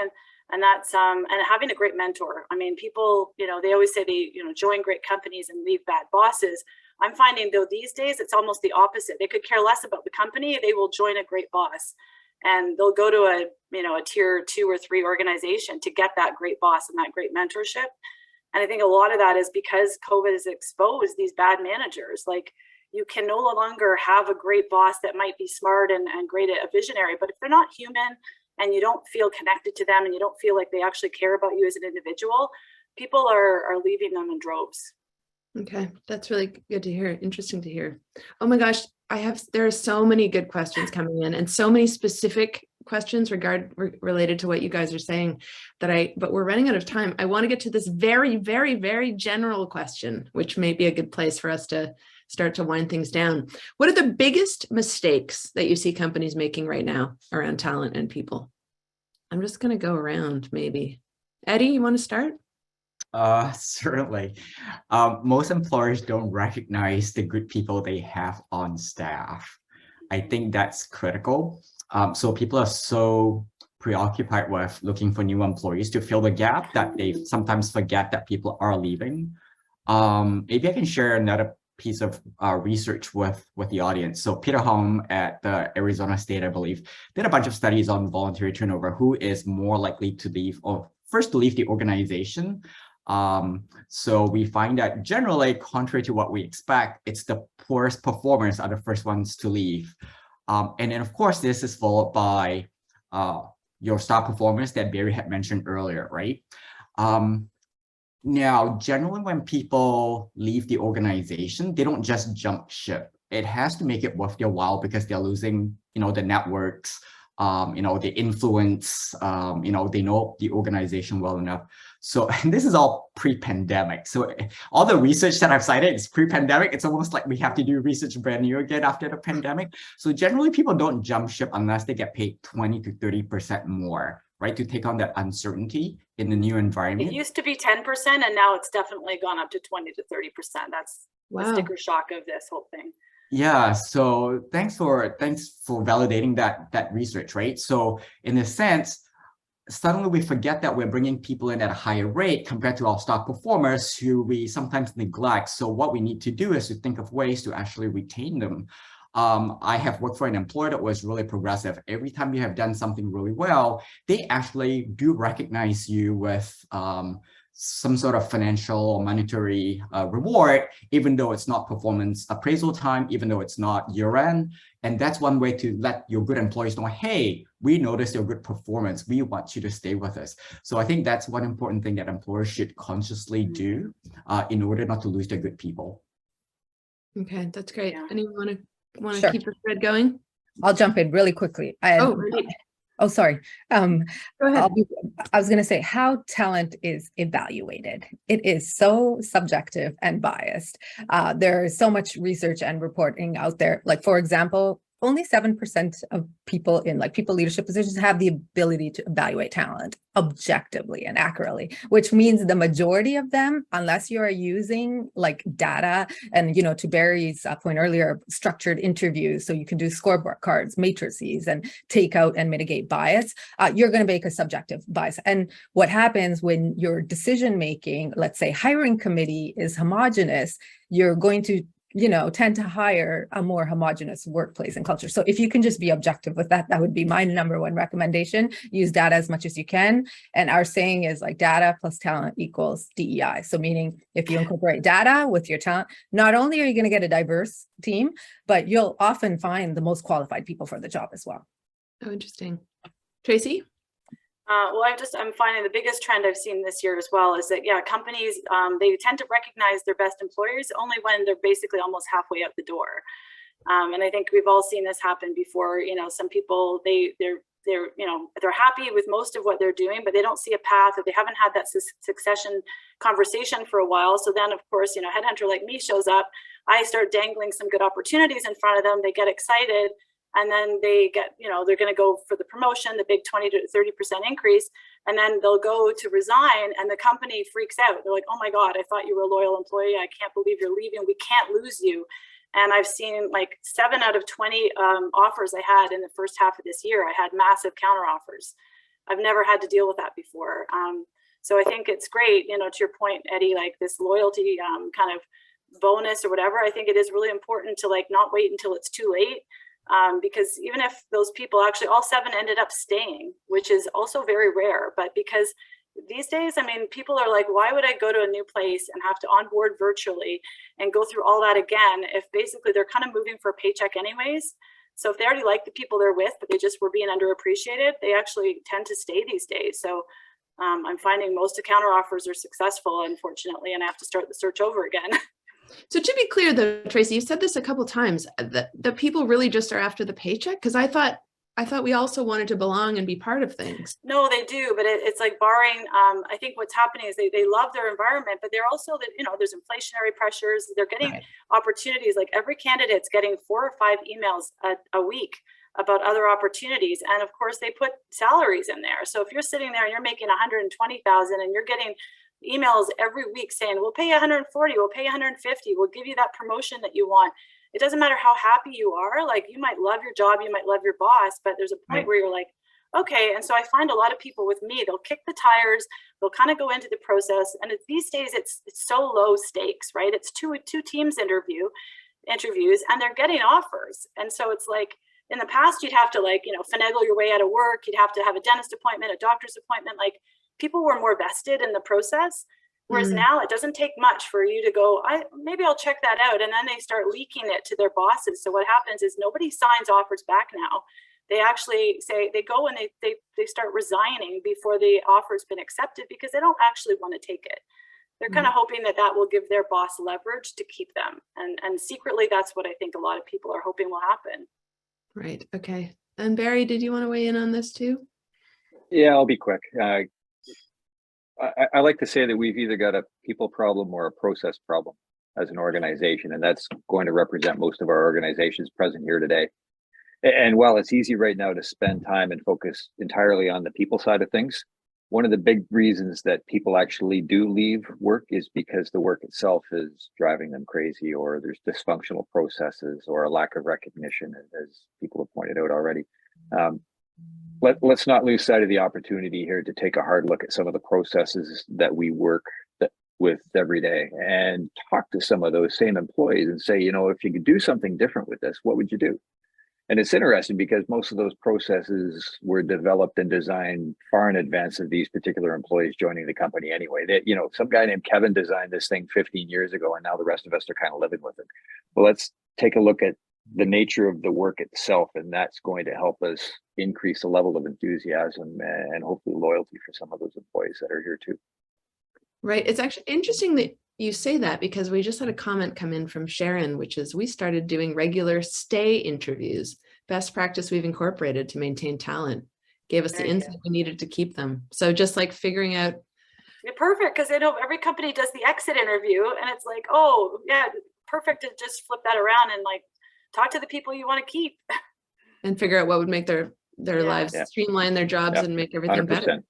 And that's, and having a great mentor. People, they always say they, join great companies and leave bad bosses. I'm finding, though, these days, it's almost the opposite. They could care less about the company. They will join a great boss, and they'll go to a tier 2 or 3 organization to get that great boss and that great mentorship. And I think a lot of that is because COVID has exposed these bad managers. Like, you can no longer have a great boss that might be smart and great at a visionary, but if they're not human and you don't feel connected to them and you don't feel like they actually care about you as an individual, people are leaving them in droves. Okay, that's really good to hear. Interesting to hear. Oh my gosh, there are so many good questions coming in, and so many specific questions related to what you guys are saying but we're running out of time. I want to get to this very, very, very general question, which may be a good place for us to start to wind things down. What are the biggest mistakes that you see companies making right now around talent and people? I'm just going to go around maybe. Eddy, you want to start? Certainly. Most employers don't recognize the good people they have on staff. I think that's critical. So people are so preoccupied with looking for new employees to fill the gap that they sometimes forget that people are leaving. Maybe I can share another piece of research with the audience. So Peter Hom at the Arizona State, I believe, did a bunch of studies on voluntary turnover, who is more likely to leave or first to leave the organization. So we find that generally, contrary to what we expect, it's the poorest performers are the first ones to leave. And then of course, this is followed by your star performers that Barry had mentioned earlier, right? Now, generally when people leave the organization, they don't just jump ship. It has to make it worth their while because they're losing, the networks, the influence, they know the organization well enough. So, and this is all pre-pandemic. So all the research that I've cited is pre-pandemic. It's almost like we have to do research brand new again after the pandemic. So generally people don't jump ship unless they get paid 20 to 30% more, right? To take on that uncertainty in the new environment. It used to be 10% and now it's definitely gone up to 20 to 30%. That's the sticker shock of this whole thing. Yeah, so thanks for validating that research, right? So in a sense, suddenly we forget that we're bringing people in at a higher rate compared to our star performers who we sometimes neglect. So what we need to do is to think of ways to actually retain them. I have worked for an employer that was really progressive. Every time you have done something really well, they actually do recognize you with some sort of financial or monetary reward, even though it's not performance appraisal time, even though it's not year-end. And that's one way to let your good employees know, hey, we noticed your good performance. We want you to stay with us. So I think that's one important thing that employers should consciously do in order not to lose their good people. Okay, that's great. Yeah. Anyone want to Sure. keep the thread going? I'll jump in really quickly. Oh, sorry. Go ahead. I was going to say how talent is evaluated. It is so subjective and biased. There is so much research and reporting out there. Like, for example, only 7% of people in people leadership positions have the ability to evaluate talent objectively and accurately, which means the majority of them, unless you are using data and, to Barry's point earlier, structured interviews, so you can do scoreboard cards, matrices, and take out and mitigate bias, you're going to make a subjective bias. And what happens when your decision-making, let's say hiring committee is homogenous, you're going to tend to hire a more homogenous workplace and culture. So if you can just be objective with that, that would be my number one recommendation. Use data as much as you can. And our saying is data plus talent equals DEI. So meaning if you incorporate data with your talent, not only are you going to get a diverse team, but you'll often find the most qualified people for the job as well. Oh, interesting. Tracy? Well, I'm finding the biggest trend I've seen this year as well is that, companies, they tend to recognize their best employers only when they're basically almost halfway out the door. And I think we've all seen this happen before. Some people, they're happy with most of what they're doing, but they don't see a path, or they haven't had that succession conversation for a while. So then, of course, headhunter like me shows up. I start dangling some good opportunities in front of them. They get excited. And then they get, they're going to go for the promotion, the big 20 to 30% increase. And then they'll go to resign and the company freaks out. They're like, oh my God, I thought you were a loyal employee. I can't believe you're leaving. We can't lose you. And I've seen 7 out of 20 offers I had in the first half of this year. I had massive counter offers. I've never had to deal with that before. So I think it's great, to your point, Eddy, this loyalty kind of bonus or whatever. I think it is really important to not wait until it's too late. Because even if those people, actually all 7 ended up staying, which is also very rare, but because these days, people are like, why would I go to a new place and have to onboard virtually and go through all that again if basically they're kind of moving for a paycheck anyways? So if they already like the people they're with, but they just were being underappreciated, they actually tend to stay these days. So I'm finding most of counter offers are successful, unfortunately, and I have to start the search over again. So to be clear though, Tracy, you said this a couple of times, that the people really just are after the paycheck? Because I thought I thought we also wanted to belong and be part of things. No, they do, but it's like barring, I think what's happening is they love their environment, but they're also, that, there's inflationary pressures. They're getting opportunities. Like every candidate's getting 4 or 5 emails a week about other opportunities. And of course they put salaries in there. So if you're sitting there and you're making 120,000 and you're getting emails every week saying, we'll pay you 140, we'll pay you 150, we'll give you that promotion that you want. It doesn't matter how happy you are. Like you might love your job, you might love your boss, but there's a point where you're like, okay. And so I find a lot of people with me, they'll kick the tires, they'll kind of go into the process. And these days it's so low stakes, right? It's two teams interviews and they're getting offers. And so it's like, in the past, you'd have to finagle your way out of work. You'd have to have a dentist appointment, a doctor's appointment. Like people were more vested in the process. Whereas now it doesn't take much for you to go, maybe I'll check that out. And then they start leaking it to their bosses. So what happens is nobody signs offers back now. They actually say they go and they start resigning before the offer's been accepted because they don't actually want to take it. They're kind of hoping that will give their boss leverage to keep them. And secretly, that's what I think a lot of people are hoping will happen. Right. Okay. And Barry, did you want to weigh in on this too? Yeah, I'll be quick. I like to say that we've either got a people problem or a process problem as an organization, and that's going to represent most of our organizations present here today. And while it's easy right now to spend time and focus entirely on the people side of things, one of the big reasons that people actually do leave work is because the work itself is driving them crazy, or there's dysfunctional processes or a lack of recognition, as people have pointed out already. Let's not lose sight of the opportunity here to take a hard look at some of the processes that we work with every day and talk to some of those same employees and say, if you could do something different with this, what would you do? And it's interesting because most of those processes were developed and designed far in advance of these particular employees joining the company anyway. That, some guy named Kevin designed this thing 15 years ago, and now the rest of us are kind of living with it. Well, let's take a look at the nature of the work itself, and that's going to help us increase the level of enthusiasm and hopefully loyalty for some of those employees that are here too. Right. It's actually interesting that you say that, because we just had a comment come in from Sharon, which is we started doing regular stay interviews, best practice we've incorporated to maintain talent, gave us the insight we needed to keep them. So just like figuring out. Yeah, perfect, because I know every company does the exit interview, and it's like, oh yeah, perfect to just flip that around and like talk to the people you want to keep. And figure out what would make their lives streamline their jobs and make everything 100%. better.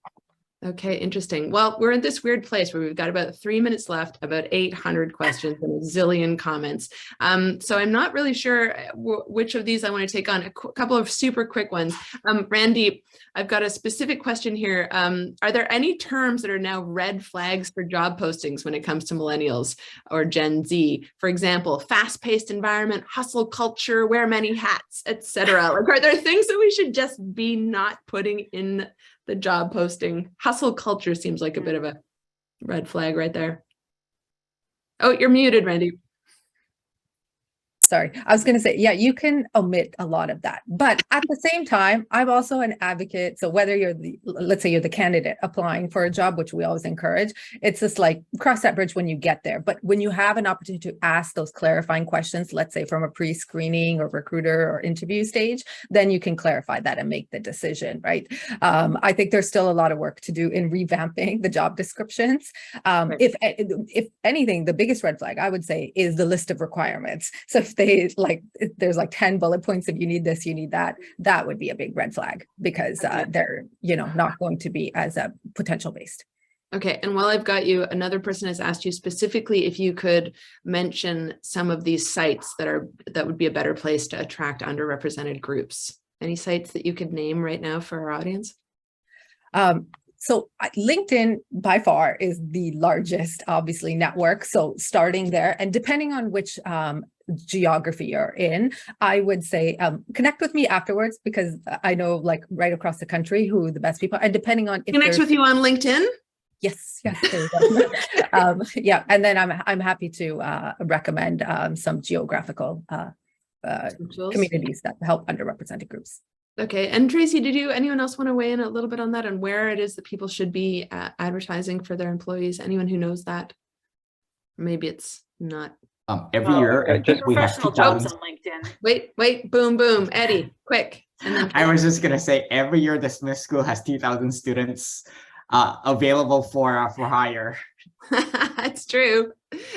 Okay, interesting. Well, we're in this weird place where we've got about 3 minutes left, about 800 questions and a zillion comments. So I'm not really sure which of these I want to take on. A couple of super quick ones. Randeep, I've got a specific question here. Are there any terms that are now red flags for job postings when it comes to millennials or Gen Z? For example, fast-paced environment, hustle culture, wear many hats, etc. Like, are there things that we should just be not putting in the job posting? Hustle culture seems like a bit of a red flag right there. Oh, you're muted, Randy. Sorry, I was going to say, yeah, you can omit a lot of that. But at the same time, I'm also an advocate. So whether you're let's say you're the candidate applying for a job, which we always encourage, it's just like cross that bridge when you get there. But when you have an opportunity to ask those clarifying questions, let's say from a pre-screening or recruiter or interview stage, then you can clarify that and make the decision, right? I think there's still a lot of work to do in revamping the job descriptions. If anything, the biggest red flag I would say is the list of requirements. So if there's like 10 bullet points, if you need this, you need that, that would be a big red flag, because they're not going to be as a potential based. Okay, and while I've got you, another person has asked you specifically if you could mention some of these sites that would be a better place to attract underrepresented groups. Any sites that you could name right now for our audience? So LinkedIn by far is the largest, obviously, network. So starting there, and depending on which geography you're in, I would say connect with me afterwards, because I know like right across the country who the best people are, and depending on if connect with you on LinkedIn. Yes, there you go. Yeah, and then I'm happy to recommend some geographical communities that help underrepresented groups. Okay, and Tracy, anyone else want to weigh in a little bit on that, and where it is that people should be advertising for their employees? Anyone who knows that? Maybe it's not. Every year, I think we have professional 2,000. jobs on LinkedIn. Wait, boom, Eddy, quick. And then I was just gonna say every year the Smith School has 2,000 students available for hire. it's true.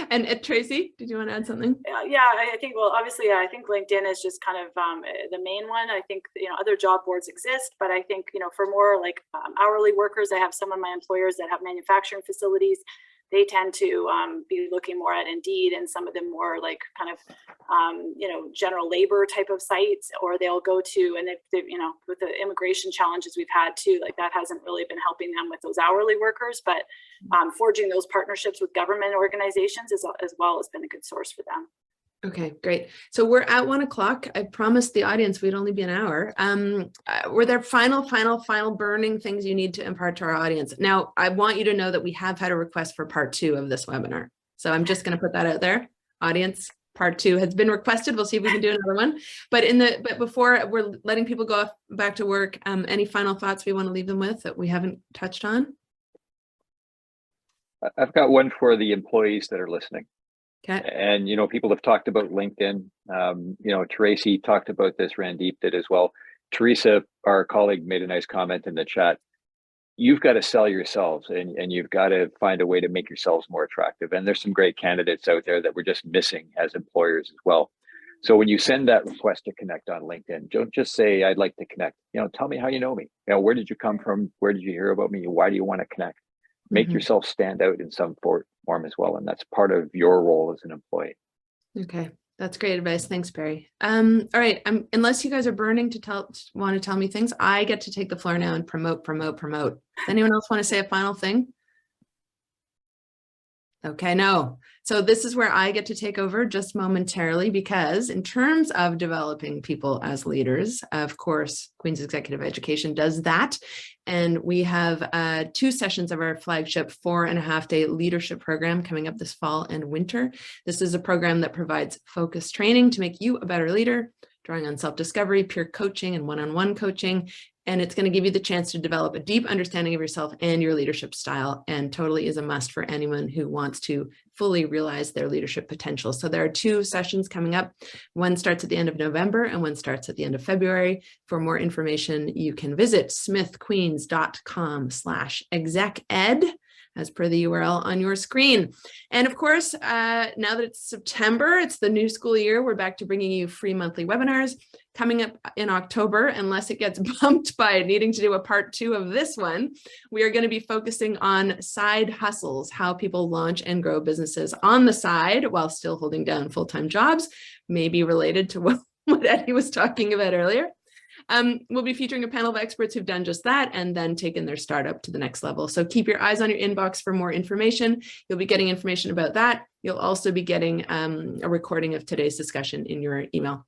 And Tracy, did you want to add something? Yeah, I think, well, obviously, I think LinkedIn is just kind of the main one. I think, other job boards exist, but I think, for more like hourly workers, I have some of my employers that have manufacturing facilities. They tend to be looking more at Indeed and some of them more like kind of, general labor type of sites, or they'll go to, and if they, with the immigration challenges we've had too, like that hasn't really been helping them with those hourly workers, but forging those partnerships with government organizations as well has been a good source for them. Okay, great. So we're at 1 o'clock. I promised the audience we'd only be an hour. Were there final burning things you need to impart to our audience? Now, I want you to know that we have had a request for part 2 of this webinar. So I'm just going to put that out there. Audience, part 2 has been requested. We'll see if we can do another one. But before we're letting people go back to work, any final thoughts we want to leave them with that we haven't touched on? I've got one for the employees that are listening. Okay. And, people have talked about LinkedIn. Tracy talked about this, Randeep did as well. Teresa, our colleague, made a nice comment in the chat. You've got to sell yourselves and you've got to find a way to make yourselves more attractive. And there's some great candidates out there that we're just missing as employers as well. So when you send that request to connect on LinkedIn, don't just say, I'd like to connect. Tell me how you know me. Where did you come from? Where did you hear about me? Why do you want to connect? Make yourself stand out in some form as well. And that's part of your role as an employee. Okay. That's great advice. Thanks, Barry. All right. Unless you guys are burning to want to tell me things, I get to take the floor now and promote. Anyone else want to say a final thing? Okay, no. So this is where I get to take over just momentarily, because in terms of developing people as leaders, of course, Queen's Executive Education does that. And we have 2 sessions of our flagship 4.5-day leadership program coming up this fall and winter. This is a program that provides focused training to make you a better leader, drawing on self-discovery, peer coaching, and one-on-one coaching. And it's going to give you the chance to develop a deep understanding of yourself and your leadership style, and totally is a must for anyone who wants to fully realize their leadership potential. So there are 2 sessions coming up. One starts at the end of November and one starts at the end of February. For more information, you can visit smithqueens.com/execed, as per the URL on your screen. And of course, now that it's September, it's the new school year, we're back to bringing you free monthly webinars. Coming up in October, unless it gets bumped by needing to do a part 2 of this one, we are going to be focusing on side hustles, how people launch and grow businesses on the side while still holding down full-time jobs, maybe related to what Eddy was talking about earlier. We'll be featuring a panel of experts who've done just that and then taken their startup to the next level. So keep your eyes on your inbox for more information. You'll be getting information about that. You'll also be getting a recording of today's discussion in your email.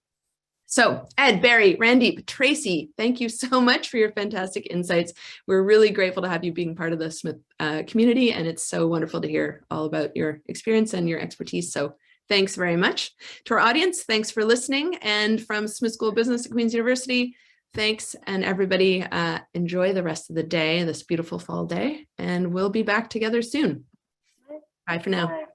So Ed, Barry, Randeep, Tracy, thank you so much for your fantastic insights. We're really grateful to have you being part of the Smith community, and it's so wonderful to hear all about your experience and your expertise. So thanks very much. To our audience, thanks for listening. And from Smith School of Business at Queen's University, thanks, and everybody enjoy the rest of the day, this beautiful fall day, and we'll be back together soon. Bye for now. Bye.